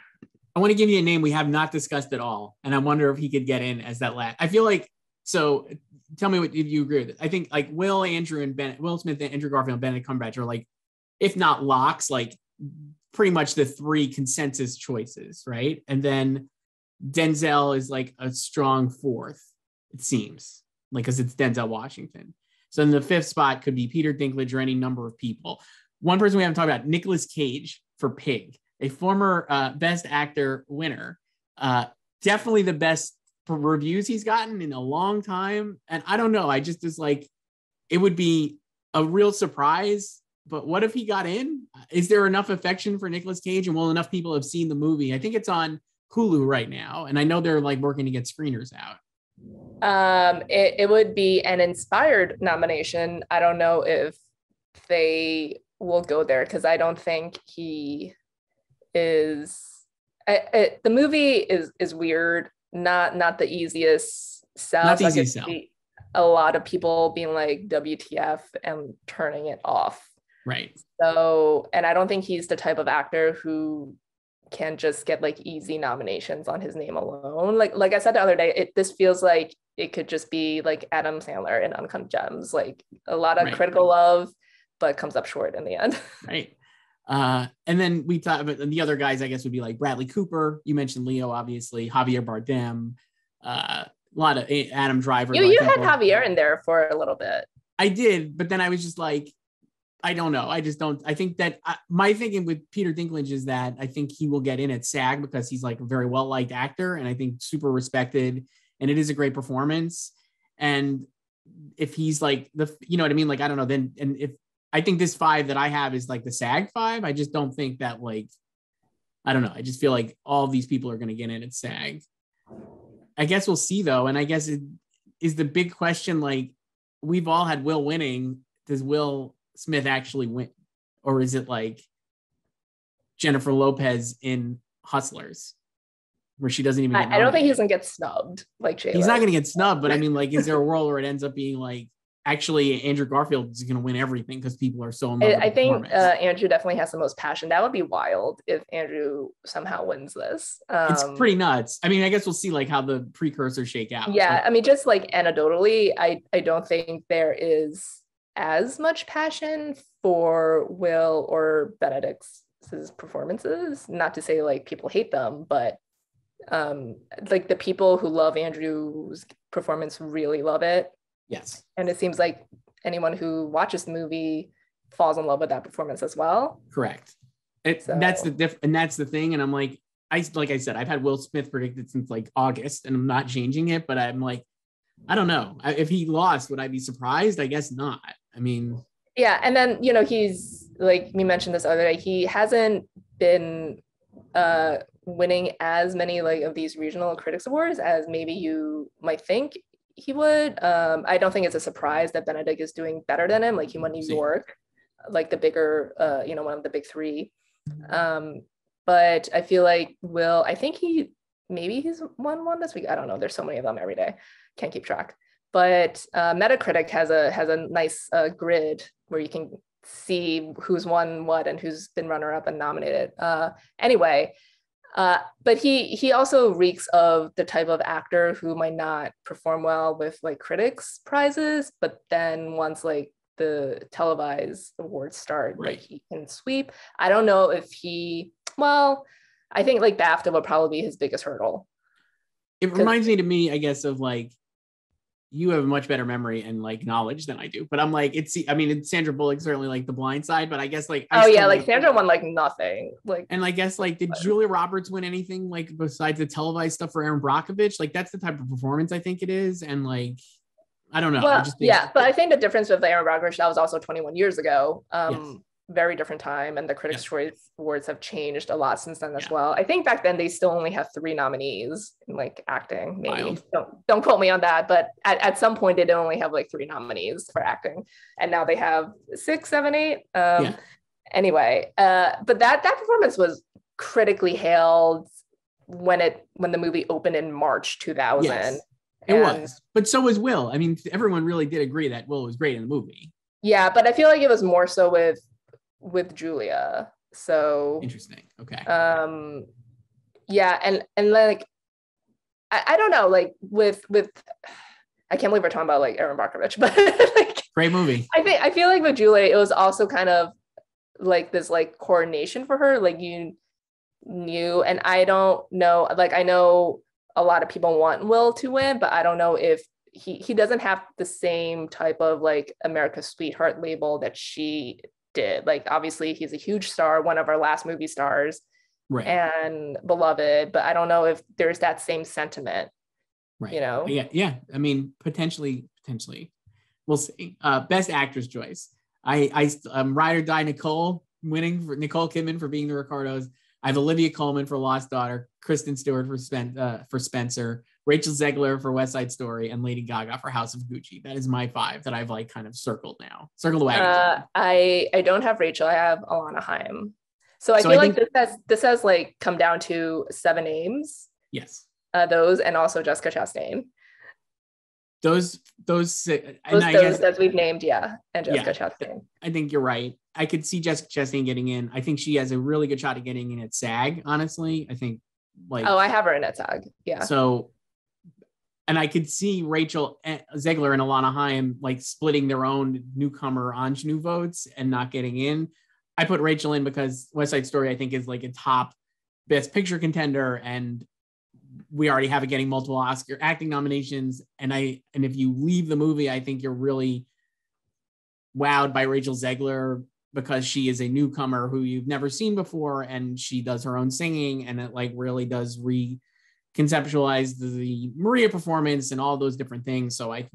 I want to give you a name we have not discussed at all, and I wonder if he could get in as that last. I feel like, so tell me if you agree with it. I think like Will Smith, Andrew Garfield, and Benedict Cumberbatch are like, if not locks, like pretty much the 3 consensus choices, right? And then Denzel is like a strong 4th, it seems, like, because it's Denzel Washington. So then the 5th spot could be Peter Dinklage or any number of people. One person we haven't talked about, Nicolas Cage for Pig, a former Best Actor winner. Definitely the best reviews he's gotten in a long time. And I don't know, I just was like, it would be a real surprise. But what if he got in? Is there enough affection for Nicolas Cage, and will enough people have seen the movie? I think it's on Hulu right now, and I know they're like working to get screeners out. It would be an inspired nomination. I don't know if they will go there because I don't think he is. The movie is weird. Not the easiest sell. Not the easiest sell. A lot of people being like WTF and turning it off. Right. So, and I don't think he's the type of actor who can just get like easy nominations on his name alone. Like I said the other day, this feels like it could just be like Adam Sandler in Uncut Gems, like a lot of critical love, but comes up short in the end. Right. And then we talk about the other guys, I guess, would be like Bradley Cooper. You mentioned Leo, obviously, Javier Bardem, a lot of Adam Driver. You had Javier in there for a little bit. I did, but then I was just like, I don't know. I just don't. I think that my thinking with Peter Dinklage is that I think he will get in at SAG because he's like a very well-liked actor and I think super respected, and it is a great performance. And if he's like you know what I mean? Like, I don't know. Then, and if I think this 5 that I have is like the SAG 5, I just don't think that, like, I don't know. I just feel like all these people are going to get in at SAG. I guess we'll see though. And I guess it is the big question. Like, we've all had Will winning. Does Will Smith actually win, or is it like Jennifer Lopez in Hustlers where she doesn't even get I don't think he's nominated? gonna get snubbed like J-Lo. He's not going to get snubbed, but I mean, like, is there a world where it ends up being like actually Andrew Garfield is going to win everything because people are so in love with I the think performance? Andrew definitely has the most passion. That would be wild if Andrew somehow wins this. It's pretty nuts. I mean, I guess we'll see like how the precursors shake out. Yeah, But I mean, just like anecdotally, I don't think there is as much passion for Will or Benedict's performances. Not to say like people hate them, but like the people who love Andrew's performance really love it. yes, And it seems like anyone who watches the movie falls in love with that performance as well. correct. So That's the thing. And I'm like I said, I've had Will Smith predicted since like August, and I'm not changing it. But I'm like, I don't know. If he lost, would I be surprised? I guess not. I mean, yeah, and then he's like we mentioned this other day. He hasn't been winning as many like of these regional critics awards as maybe you might think he would. I don't think it's a surprise that Benedict is doing better than him. Like he won New York, like the bigger, one of the big 3. But I feel like Will, I think he's won one this week. I don't know. There's so many of them every day. Can't keep track. But Metacritic has a nice grid where you can see who's won what and who's been runner-up and nominated. Anyway, but he also reeks of the type of actor who might not perform well with like critics prizes, but then once like the televised awards start, right. like he can sweep. I don't know if I think like BAFTA would probably be his biggest hurdle. It reminds me, I guess, of like, you have a much better memory and like knowledge than I do, but I'm like, it's Sandra Bullock, certainly like The Blind Side, but I guess like, like Sandra won like nothing. Like, and I guess like, did Julia Roberts win anything like besides the televised stuff for Aaron Brockovich? Like that's the type of performance I think it is. And like, I don't know. Well, I just think, but I think the difference with Aaron Brockovich, that was also 21 years ago. Yes. Very different time, and the Critics' Choice Awards have changed a lot since then as Yeah. well. I think back then they still only had 3 nominees in like acting. Maybe Wild. don't quote me on that, but at some point they did only have like 3 nominees for acting, and now they have 6, 7, 8. Anyway, but that performance was critically hailed when the movie opened in March 2000. Yes, it was, but so was Will. I mean, everyone really did agree that Will was great in the movie. Yeah, but I feel like it was more so with Julia. So interesting. Okay. Yeah, and like I don't know, like with I can't believe we're talking about like Aaron Brockovich, but like great movie. I feel like with Julia, it was also kind of like this like coronation for her. Like you knew, and I don't know, like I know a lot of people want Will to win, but I don't know if he doesn't have the same type of like America's Sweetheart label that she did. Like obviously he's a huge star, one of our last movie stars, right, and beloved, but I don't know if there's that same sentiment, right? Yeah. I mean, potentially we'll see. Best Actress, Joyce. I Ride or Die Nicole winning for Nicole Kidman for Being the Ricardos. I have Olivia Colman for Lost Daughter, Kristen Stewart for Spencer, Rachel Zegler for West Side Story, and Lady Gaga for House of Gucci. That is my 5 that I've like kind of circled now. Circle the wagons. I don't have Rachel. I have Alana Haim. So I feel like this has like come down to 7 names. Yes. Those and also Jessica Chastain. Those that we've named, yeah, and Jessica Chastain. I think you're right. I could see Jessica Chastain getting in. I think she has a really good shot at getting in at SAG, honestly. I think like I have her in at SAG. Yeah. So, and I could see Rachel Zegler and Alana Haim like splitting their own newcomer ingenue votes and not getting in. I put Rachel in because West Side Story, I think, is like a top Best Picture contender, and we already have it getting multiple Oscar acting nominations. And if you leave the movie, I think you're really wowed by Rachel Zegler because she is a newcomer who you've never seen before, and she does her own singing, and it like really does reconceptualize the Maria performance and all those different things. So I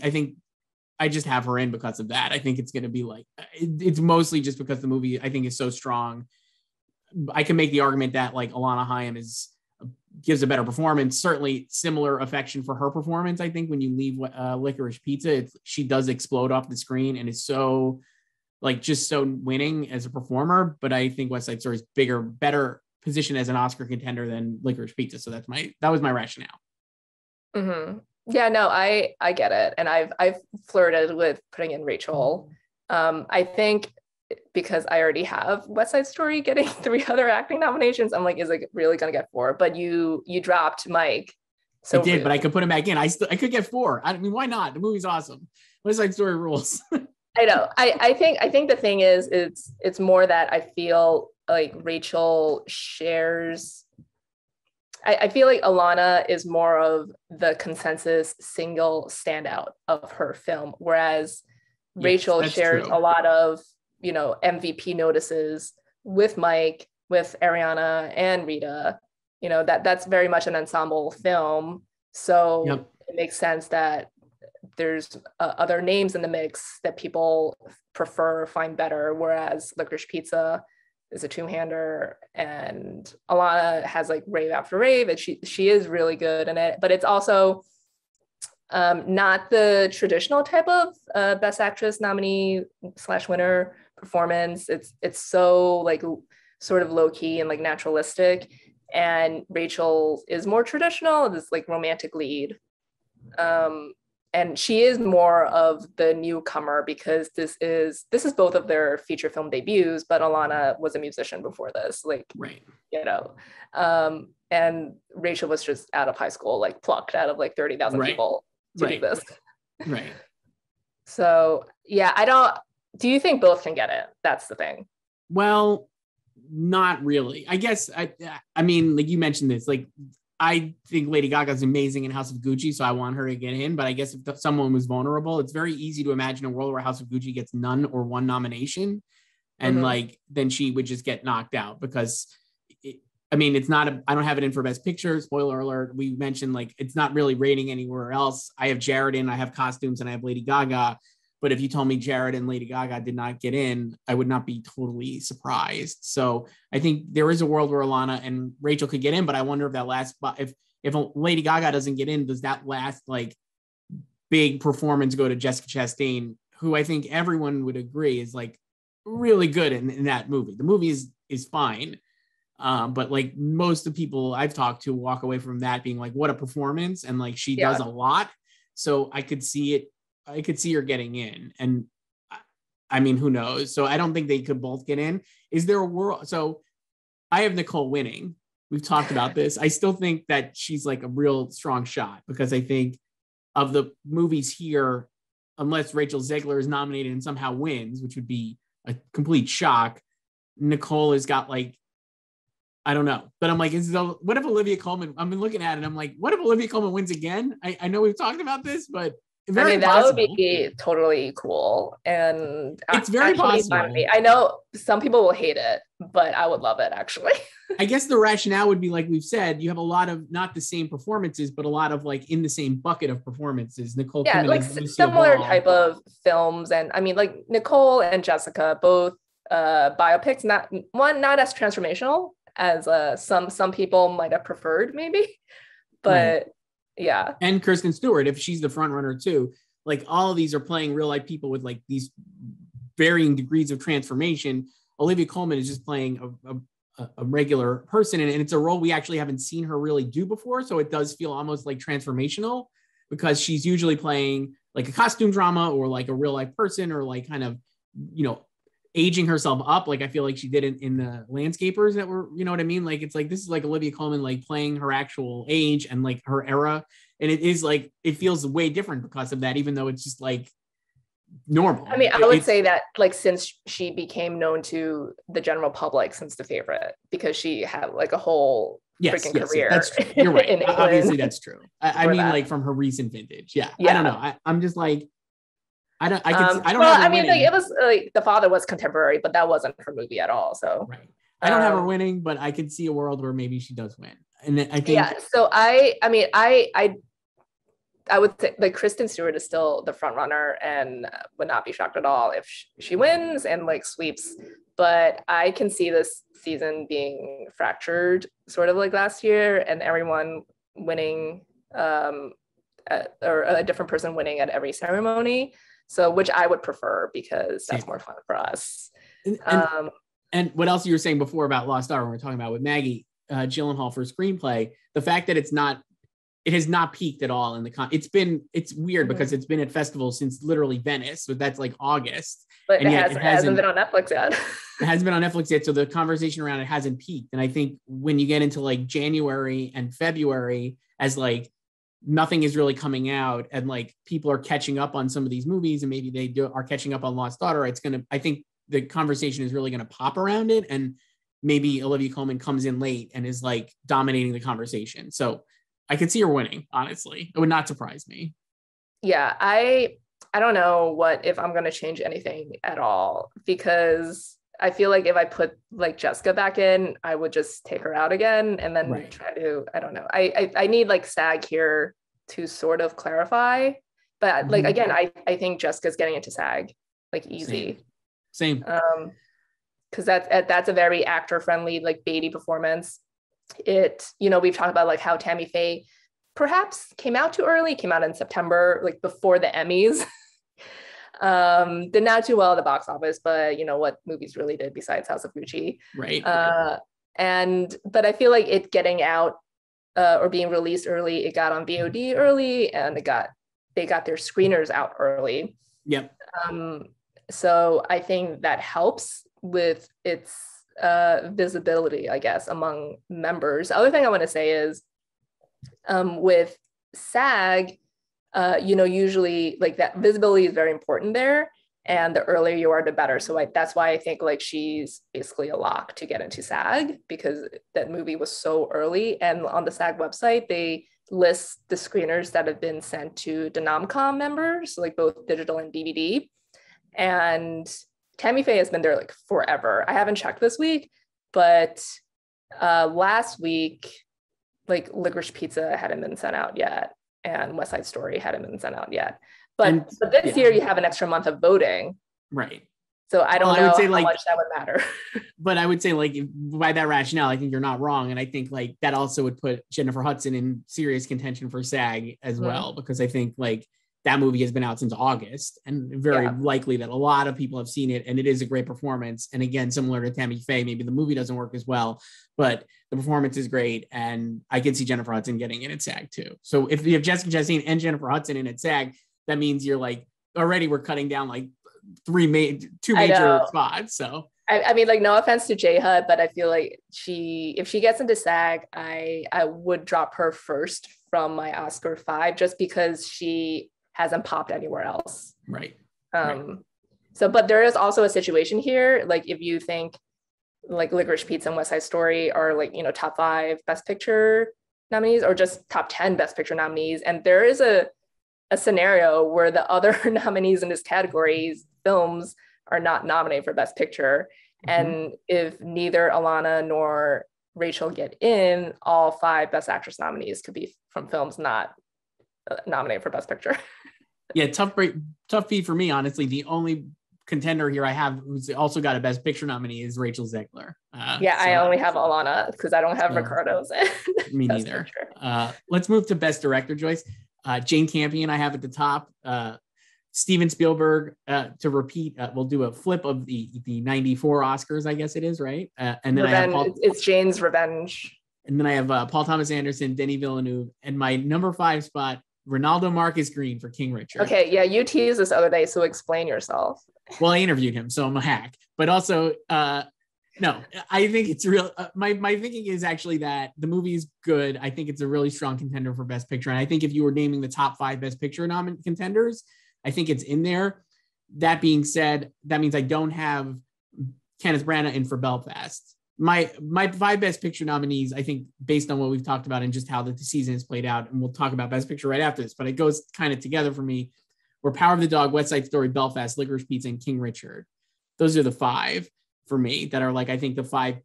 think I just have her in because of that. I think it's going to be like, it's mostly just because the movie I think is so strong. I can make the argument that like Alana Haim gives a better performance, certainly similar affection for her performance. I think when you leave Licorice Pizza, she does explode off the screen and is so like just so winning as a performer. But I think West Side Story is bigger, better position as an Oscar contender than Licorice Pizza. So that was my rationale. Mm-hmm. Yeah, no, I get it. And I've flirted with putting in Rachel. I think because I already have West Side Story getting 3 other acting nominations, I'm like, is it really gonna get 4? But you dropped Mike. So I did, but I could put him back in. I could get 4. I mean, why not? The movie's awesome. West Side Story rules. I know. I think the thing is, it's more that I feel like Rachel shares. I feel like Alana is more of the consensus single standout of her film, whereas Rachel shares a lot of, MVP notices with Mike, with Ariana and Rita. That's very much an ensemble film. So It makes sense that there's other names in the mix that people prefer, find better, whereas Licorice Pizza is a 2-hander, and Alana has like rave after rave, and she is really good in it. But it's also not the traditional type of Best Actress nominee / winner performance. It's so like sort of low key and like naturalistic, and Rachel is more traditional, this like romantic lead. And she is more of the newcomer because this is both of their feature film debuts, but Alana was a musician before this, right. And Rachel was just out of high school, like plucked out of like 30,000 people to do this. Right. So yeah, do you think both can get it? That's the thing. Well, not really. I guess, I mean, like you mentioned this, like, I think Lady Gaga is amazing in House of Gucci, so I want her to get in. But I guess if someone was vulnerable, it's very easy to imagine a world where House of Gucci gets none or 1 nomination. And like, then she would just get knocked out because, it's not, I don't have it in for Best Picture. Spoiler alert. We mentioned like, it's not really rating anywhere else. I have Jared in, I have costumes, and I have Lady Gaga. But if you told me Jared and Lady Gaga did not get in, I would not be totally surprised. So I think there is a world where Alana and Rachel could get in, but I wonder if that last, if Lady Gaga doesn't get in, does that last like big performance go to Jessica Chastain, who I think everyone would agree is like really good in that movie. The movie is fine. But like most of the people I've talked to walk away from that being like, what a performance. And like, she does a lot. So I could see her getting in, and I mean, who knows? So I don't think they could both get in. Is there a world? So I have Nicole winning. We've talked about this. I still think that she's like a real strong shot because I think of the movies here, unless Rachel Zegler is nominated and somehow wins, which would be a complete shock, Nicole has got like, I don't know, but I'm like, what if Olivia Colman? I've been looking at it. I'm like, what if Olivia Colman wins again? I know we've talked about this, but that would be totally cool, and it's very possible. I know some people will hate it, but I would love it actually. I guess the rationale would be, like we've said, you have a lot of not the same performances, but a lot of like in the same bucket of performances. Nicole, like similar type of films, and I mean, like Nicole and Jessica, both biopics, not as transformational as some people might have preferred, maybe, but. Right. Yeah. And Kristen Stewart, if she's the front runner too, like all of these are playing real life people with like these varying degrees of transformation. Olivia Colman is just playing a regular person, and it's a role we actually haven't seen her really do before. So it does feel almost like transformational because she's usually playing like a costume drama or like a real life person or like kind of, aging herself up. Like I feel like she did in the Landscapers that were, you know what I mean? Like, it's like, this is like Olivia Colman, like playing her actual age and like her era. And it is like, it feels way different because of that, even though it's just like normal. I mean, I would say that like, since she became known to the general public since The Favorite, because she had like a whole freaking career. That's true. You're right. Obviously that's true. I mean, like from her recent vintage. Yeah. I don't know. I'm just like, I don't well, have her I mean, like winning. it was like The Father was contemporary, but that wasn't her movie at all. So Right. I don't have her winning, but I could see a world where maybe she does win. And I think yeah. So mean, I would say like Kristen Stewart is still the front runner and would not be shocked at all if she wins and like sweeps. But I can see this season being fractured, sort of like last year, and everyone winning or a different person winning at every ceremony. So, which I would prefer because that's more fun for us. And what else you were saying before about Lost Star when we're talking about with Maggie Gyllenhaal for screenplay, the fact that it has not peaked at all in it's weird because it's been at festivals since literally Venice, so that's like August. But it hasn't been on Netflix yet. It hasn't been on Netflix yet, so the conversation around it hasn't peaked. And I think when you get into like January and February, as like nothing is really coming out and like people are catching up on some of these movies and maybe are catching up on Lost Daughter, I think the conversation is really going to pop around it, and maybe Olivia Colman comes in late and is like dominating the conversation. So I could see her winning, honestly. It would not surprise me. Yeah, I don't know if I'm going to change anything at all, because I feel like if I put like Jessica back in, I would just take her out again and then try to, I don't know. I need like SAG here to sort of clarify. But like, again, I think Jessica's getting into SAG like easy. Same. Because that's a very actor friendly, like Beatty performance. We've talked about like how Tammy Faye perhaps came out too early, came out in September, like before the Emmys. Did not do well at the box office, but you know what movies really did besides House of Gucci. Right. But I feel like it getting out or being released early, it got on VOD early, and they got their screeners out early. Yep. So I think that helps with its visibility, I guess, among members. The other thing I want to say is with SAG, usually like that visibility is very important there, and the earlier you are, the better. So that's why I think like she's basically a lock to get into SAG, because that movie was so early. And on the SAG website, they list the screeners that have been sent to the Nomcom members, like both digital and DVD. And Tammy Faye has been there like forever. I haven't checked this week, but last week, like Licorice Pizza hadn't been sent out yet, and West Side Story hadn't been sent out yet. But this year you have an extra month of voting. Right. So I don't know how much that would matter. But I would say like by that rationale, I think you're not wrong. And I think like that also would put Jennifer Hudson in serious contention for SAG as well, because I think like that movie has been out since August, and very likely that a lot of people have seen it, and it is a great performance. And again, similar to Tammy Faye, maybe the movie doesn't work as well, but the performance is great, and I can see Jennifer Hudson getting in at SAG too. So if you have Jessica Chastain and Jennifer Hudson in at SAG, that means you're like already we're cutting down like two major spots. So I mean, like, no offense to J Hud, but I feel like if she gets into SAG, I would drop her first from my Oscar 5, just because she hasn't popped anywhere else. Right. So, but there is also a situation here. Like if you think like Licorice Pizza and West Side Story are like, top 5 Best Picture nominees, or just top 10 Best Picture nominees. And there is a scenario where the other nominees in this category's films are not nominated for Best Picture. And if neither Alana nor Rachel get in, all 5 Best Actress nominees could be from films not nominated for Best Picture. Yeah, tough beat for me, honestly. The only contender here I have who's also got a Best Picture nominee is Rachel Zegler. I only have Alana because I don't have Ricardo's. Me neither. Let's move to Best Director, Joyce. Jane Campion I have at the top. Steven Spielberg, to repeat, we'll do a flip of the 94 Oscars, I guess it is, right? And then it's Jane's Revenge. And then I have Paul Thomas Anderson, Denis Villeneuve, and my number 5 spot, Ronaldo Marcus Green for King Richard. Okay, yeah, you teased this other day, so explain yourself. Well, I interviewed him, so I'm a hack. But also, no, I think it's real. My thinking is actually that the movie is good. I think it's a really strong contender for Best Picture. And I think if you were naming the top 5 Best Picture contenders, I think it's in there. That being said, that means I don't have Kenneth Branagh in for Belfast. My 5 Best Picture nominees, I think, based on what we've talked about and just how the season has played out, and we'll talk about Best Picture right after this, but it goes kind of together for me, or Power of the Dog, West Side Story, Belfast, Licorice Pizza, and King Richard. Those are the 5 for me that are like, I think the 5,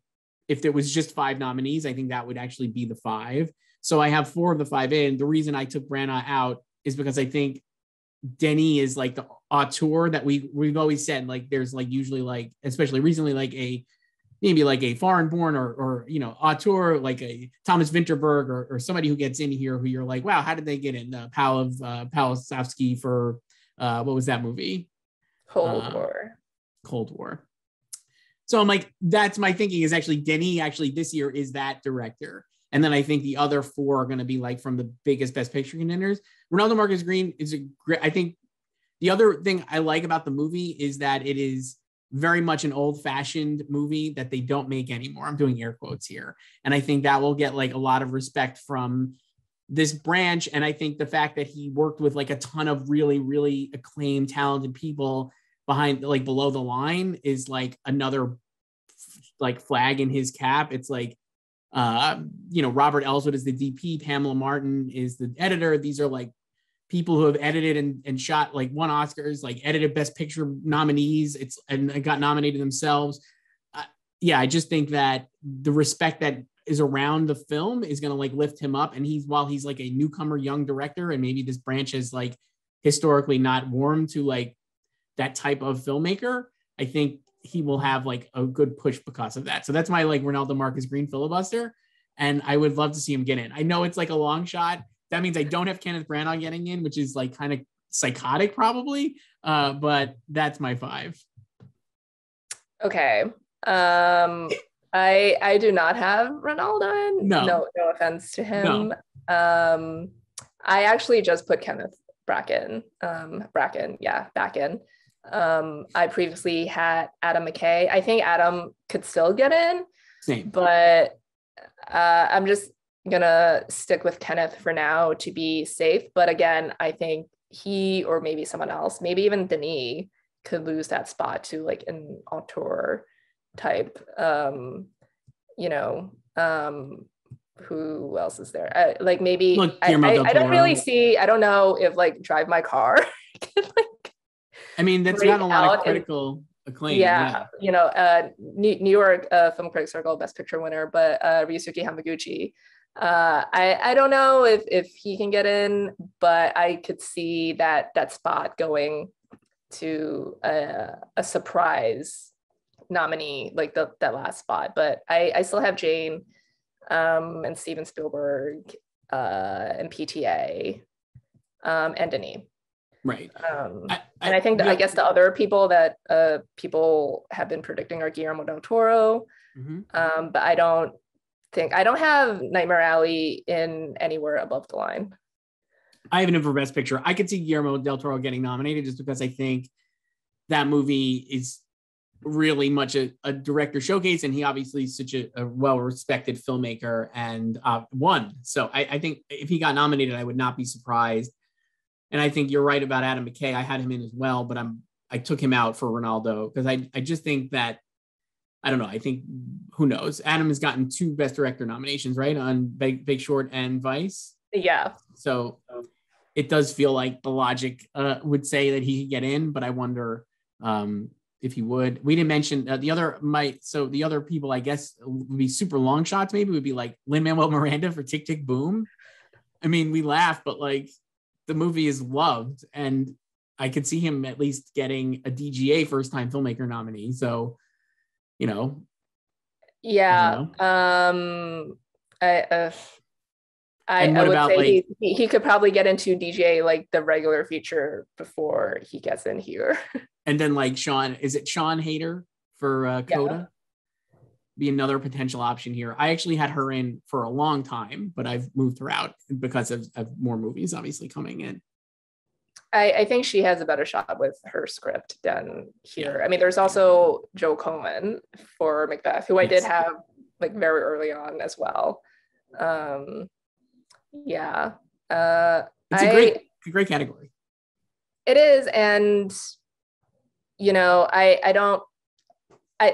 if there was just 5 nominees, I think that would actually be the 5. So I have 4 of the 5 in. The reason I took Branagh out is because I think Denis is like the auteur that we've always said, like there's like usually like, especially recently, like maybe like a foreign born or you know, auteur, like a Thomas Vinterberg or somebody who gets in here who you're like, wow, how did they get in? Pawlikowski for what was that movie? Cold War. Cold War. So I'm like, that's my thinking, is actually Denis actually this year is that director. And then I think the other 4 are going to be like from the biggest Best Picture contenders. Ronaldo Marcus Green is a great, I think the other thing I like about the movie is that it is very much an old-fashioned movie that they don't make anymore. I'm doing air quotes here. And I think that will get like a lot of respect from this branch. And I think the fact that he worked with like a ton of really, really acclaimed, talented people behind, like below the line, is like another like flag in his cap. It's like, you know, Robert Elswit is the DP, Pamela Martin is the editor. These are like people who have edited and shot, like won Oscars, like edited Best Picture nominees. And got nominated themselves. Yeah, I just think that the respect that is around the film is going to like lift him up. And while he's like a newcomer, young director, and maybe this branch is like historically not warm to like that type of filmmaker, I think he will have like a good push because of that. So that's my like Ronaldo Marcus Green filibuster. And I would love to see him get in. I know it's like a long shot. That means I don't have Kenneth Branagh getting in, which is like kind of psychotic probably. But that's my 5. Okay. I do not have Ronaldo in. No offense to him. No. I actually just put Kenneth Bracken back in. I previously had Adam McKay. I think Adam could still get in. Same. But I'm just gonna stick with Kenneth for now to be safe. But again, I think he, or maybe someone else, maybe even Denis, could lose that spot to like an auteur type. You know, who else is there? Like maybe I don't really see. I don't know if like Drive My Car. I mean, that's gotten a lot of critical acclaim. Yeah, you know, New York Film Critics Circle Best Picture winner, but Ryusuke Hamaguchi. I don't know if he can get in, but I could see that spot going to a surprise nominee, like that last spot. But I still have Jane and Steven Spielberg and PTA and Denis. Right. And I think that, I guess the other people that people have been predicting are Guillermo del Toro. Mm-hmm. But I don't have Nightmare Alley in anywhere above the line. I have it in for Best Picture. I could see Guillermo del Toro getting nominated just because I think that movie is really much a director showcase, and he obviously is such a well-respected filmmaker and won. So I think if he got nominated, I would not be surprised. And I think you're right about Adam McKay. I had him in as well, but I took him out for Ronaldo because I just think that, I don't know. I think, who knows? Adam has gotten 2 Best Director nominations, right? On Big Short and Vice. Yeah. So it does feel like the logic would say that he could get in, but I wonder if he would. We didn't mention the other people, I guess, would be super long shots. Maybe would be like Lin-Manuel Miranda for Tick, Tick, Boom. I mean, we laugh, but like the movie is loved, and I could see him at least getting a DGA First Time Filmmaker nominee. So, you know. Yeah. I would say he could probably get into DGA like the regular feature before he gets in here. And then like Sean Hayter for Coda? Be another potential option here. I actually had her in for a long time, but I've moved her out because of more movies obviously coming in. I think she has a better shot with her script than here. Yeah. I mean, there's also Joe Cohen for Macbeth, who I did have like very early on as well. Yeah. It's a great category. It is. And, you know, I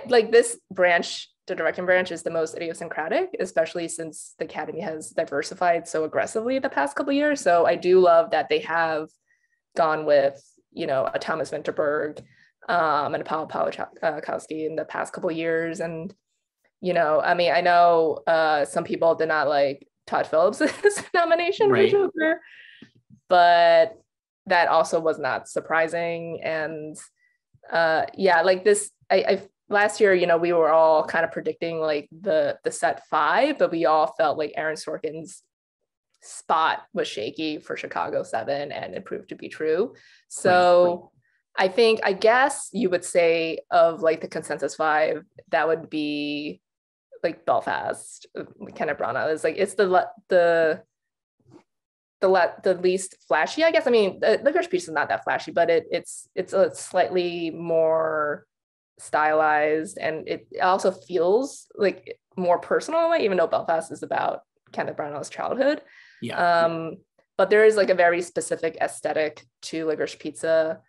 like this branch. The directing branch is the most idiosyncratic, especially since the Academy has diversified so aggressively the past couple of years. So I do love that they have gone with a Thomas Vinterberg and a Paul Pawlikowski in the past couple of years. And, I mean, I know some people did not like Todd Phillips' nomination for Joker, but that also was not surprising. And like this, I last year, we were all kind of predicting like the set 5, but we all felt like Aaron Sorkin's spot was shaky for Chicago 7, and it proved to be true. So I guess you would say of like the consensus 5, that would be like Belfast. Kenneth Branagh is like, it's the least flashy, I guess. I mean, Licorice Pizza is not that flashy, but it's a slightly more stylized, and it also feels like more personal, even though Belfast is about Kenneth Branagh's childhood. But there is like a very specific aesthetic to Licorice Pizza,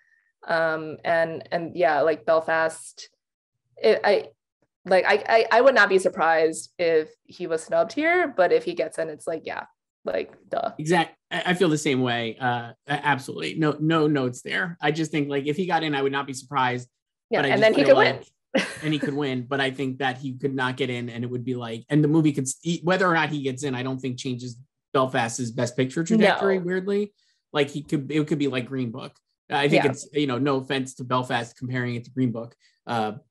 and like Belfast, I would not be surprised if he was snubbed here, but if he gets in, it's like, like duh. Exactly. I feel the same way. Absolutely. No notes there. I just think like if he got in, I would not be surprised. But and then he could win. And he could win, but I think that he could not get in, and it would be like, and the movie could, whether or not he gets in, I don't think changes Belfast's Best Picture trajectory. No. Weirdly, like it could be like Green Book. I think it's, no offense to Belfast comparing it to Green Book,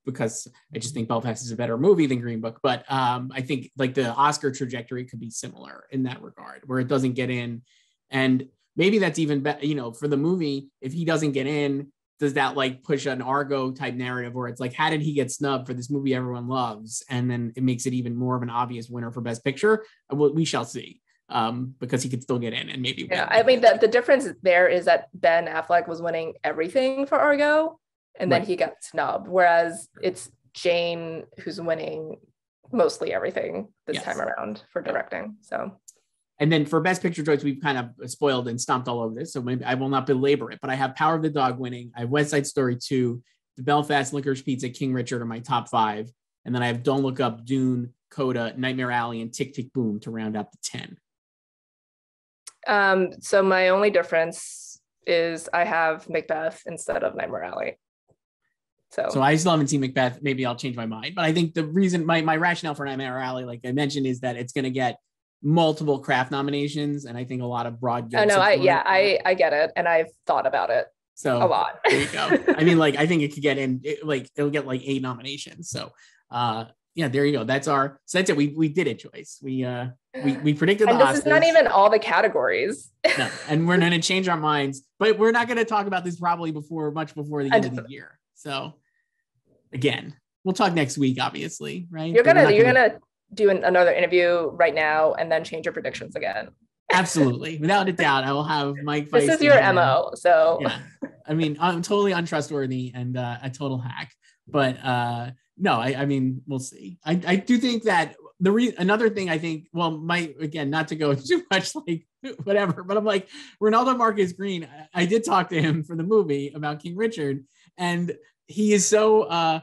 because I just think Belfast is a better movie than Green Book. But I think like the Oscar trajectory could be similar in that regard, where it doesn't get in, and maybe that's even better. For the movie, if he doesn't get in, does that like push an Argo type narrative where it's like, how did he get snubbed for this movie everyone loves? And then it makes it even more of an obvious winner for Best Picture. We shall see, because he could still get in and maybe win. I mean, the difference there is that Ben Affleck was winning everything for Argo, and then he got snubbed, whereas it's Jane who's winning mostly everything this time around for directing. So. And then for Best Picture, Joyce, we've kind of spoiled and stomped all over this, so maybe I will not belabor it, but I have Power of the Dog winning. I have West Side Story 2, The Belfast, Licorice Pizza, King Richard are my top 5. And then I have Don't Look Up, Dune, Coda, Nightmare Alley, and Tick, Tick, Boom to round out the 10. So my only difference is I have Macbeth instead of Nightmare Alley. So I still haven't seen Macbeth. Maybe I'll change my mind. But I think the reason, my rationale for Nightmare Alley, like I mentioned, is that it's going to get multiple craft nominations, and I think a lot of broad. I get it, and I've thought about it a lot. There you go. I mean, like I think it could get in, it'll get like 8 nominations. So there you go. That's it. We did it, Joyce. We predicted and the Oscars. This is not even all the categories. No, and we're going to change our minds, but we're not going to talk about this probably much before the end of the year. So again, we'll talk next week, obviously, right? You're gonna do another interview right now and then change your predictions again. Absolutely. Without a doubt, I will have Mike. This is your MO. So yeah, I mean, I'm totally untrustworthy and a total hack, but no, I mean, we'll see. I do think that another thing I think, again, not to go too much like whatever, but I'm like, Ronaldo Marcus Green, I did talk to him for the movie about King Richard, and he is so,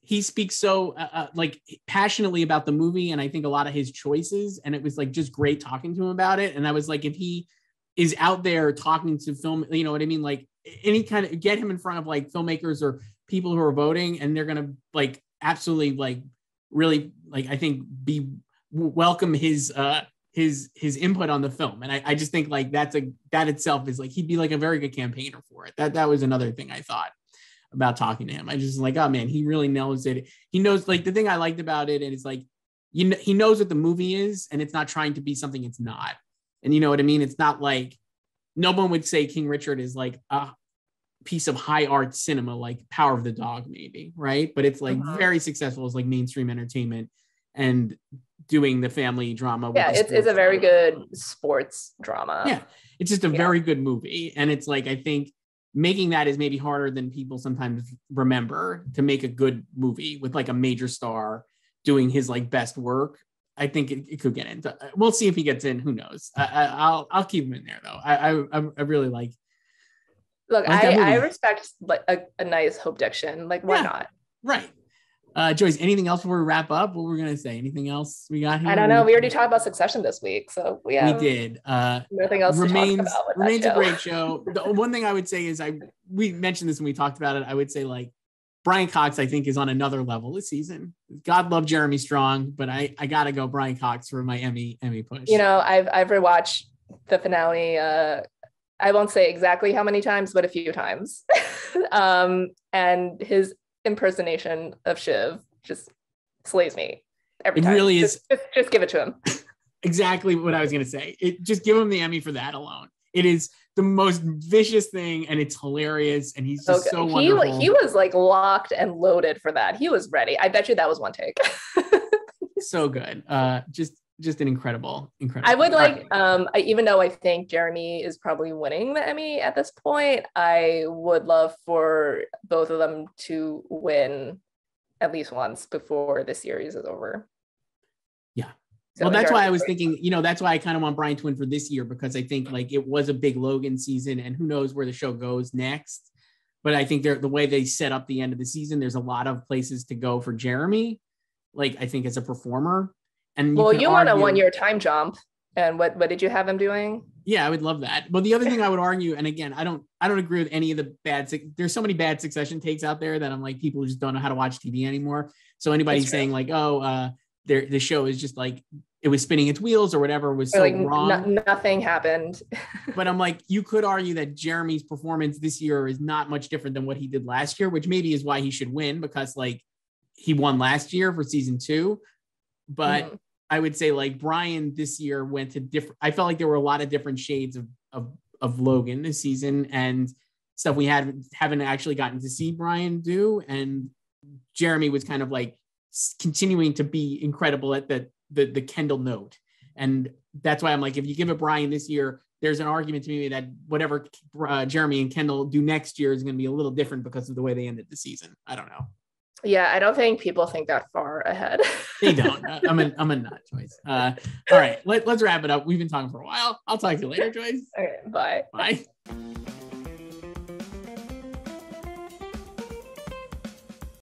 he speaks so like passionately about the movie, and I think a lot of his choices, and it was like just great talking to him about it. And I was like, if he is out there talking to film, you know what I mean? Like any kind of, get him in front of like filmmakers or people who are voting, and they're going to like absolutely like really like, I think welcome his input on the film. And I just think like that itself is like, he'd be like a very good campaigner for it. That was another thing I thought about talking to him. I just like, oh man, he really knows it. He knows, like, the thing I liked about it, and it's like, he knows what the movie is, and it's not trying to be something it's not. And you know what I mean? It's not like, no one would say King Richard is like a piece of high art cinema, like Power of the Dog, maybe, right? But it's like very successful as like mainstream entertainment and doing the family drama. Yeah, it's a very good sports drama. Yeah, it's just a very good movie. And it's like, I think making that is maybe harder than people sometimes remember, to make a good movie with like a major star doing his like best work. I think it could get in. We'll see if he gets in. Who knows? I'll keep him in there though. I really like. Look, I respect like a nice Hope Diction. Like, why not? Right. Joyce, anything else before we wrap up? What we're gonna say? Anything else we got here? I don't know. We already talked about Succession this week, so we did. Nothing else to talk about with remains that a great show. The one thing I would say is we mentioned this when we talked about it. I would say like Brian Cox, I think, is on another level this season. God love Jeremy Strong, but I gotta go Brian Cox for my Emmy push. You know, I've rewatched the finale. I won't say exactly how many times, but a few times. And his impersonation of Shiv just slays me every time. It really is. Just give it to him. Exactly what I was going to say. Just give him the Emmy for that alone. It is the most vicious thing, and it's hilarious, and he's just so wonderful. He was like locked and loaded for that. He was ready. I bet you that was one take. So good. Just an incredible. I would like, even though I think Jeremy is probably winning the Emmy at this point, I would love for both of them to win at least once before the series is over. Yeah. So well, that's why I was thinking, that's why I kind of want Brian to win for this year, because I think like it was a big Logan season, and who knows where the show goes next. But I think the way they set up the end of the season, there's a lot of places to go for Jeremy, like I think as a performer. And you want a 1-year time jump, and what did you have him doing? Yeah, I would love that. But the other thing I would argue, and again, I don't agree with any of the there's so many bad Succession takes out there that I'm like, people just don't know how to watch TV anymore. So anybody saying like, the show is just like it was spinning its wheels or whatever was so like, wrong. Nothing happened. But I'm like, you could argue that Jeremy's performance this year is not much different than what he did last year, which maybe is why he should win, because like he won last year for season 2. But I would say like Brian this year went to different. I felt like there were a lot of different shades of Logan this season, and stuff we haven't actually gotten to see Brian do. And Jeremy was kind of like continuing to be incredible at the Kendall note. And that's why I'm like, if you give it Brian this year, there's an argument to me that whatever Jeremy and Kendall do next year is going to be a little different because of the way they ended the season. I don't know. Yeah, I don't think people think that far ahead. They don't. I'm a nut, Joyce. All right, let's wrap it up. We've been talking for a while. I'll talk to you later, Joyce. Okay, bye. Bye.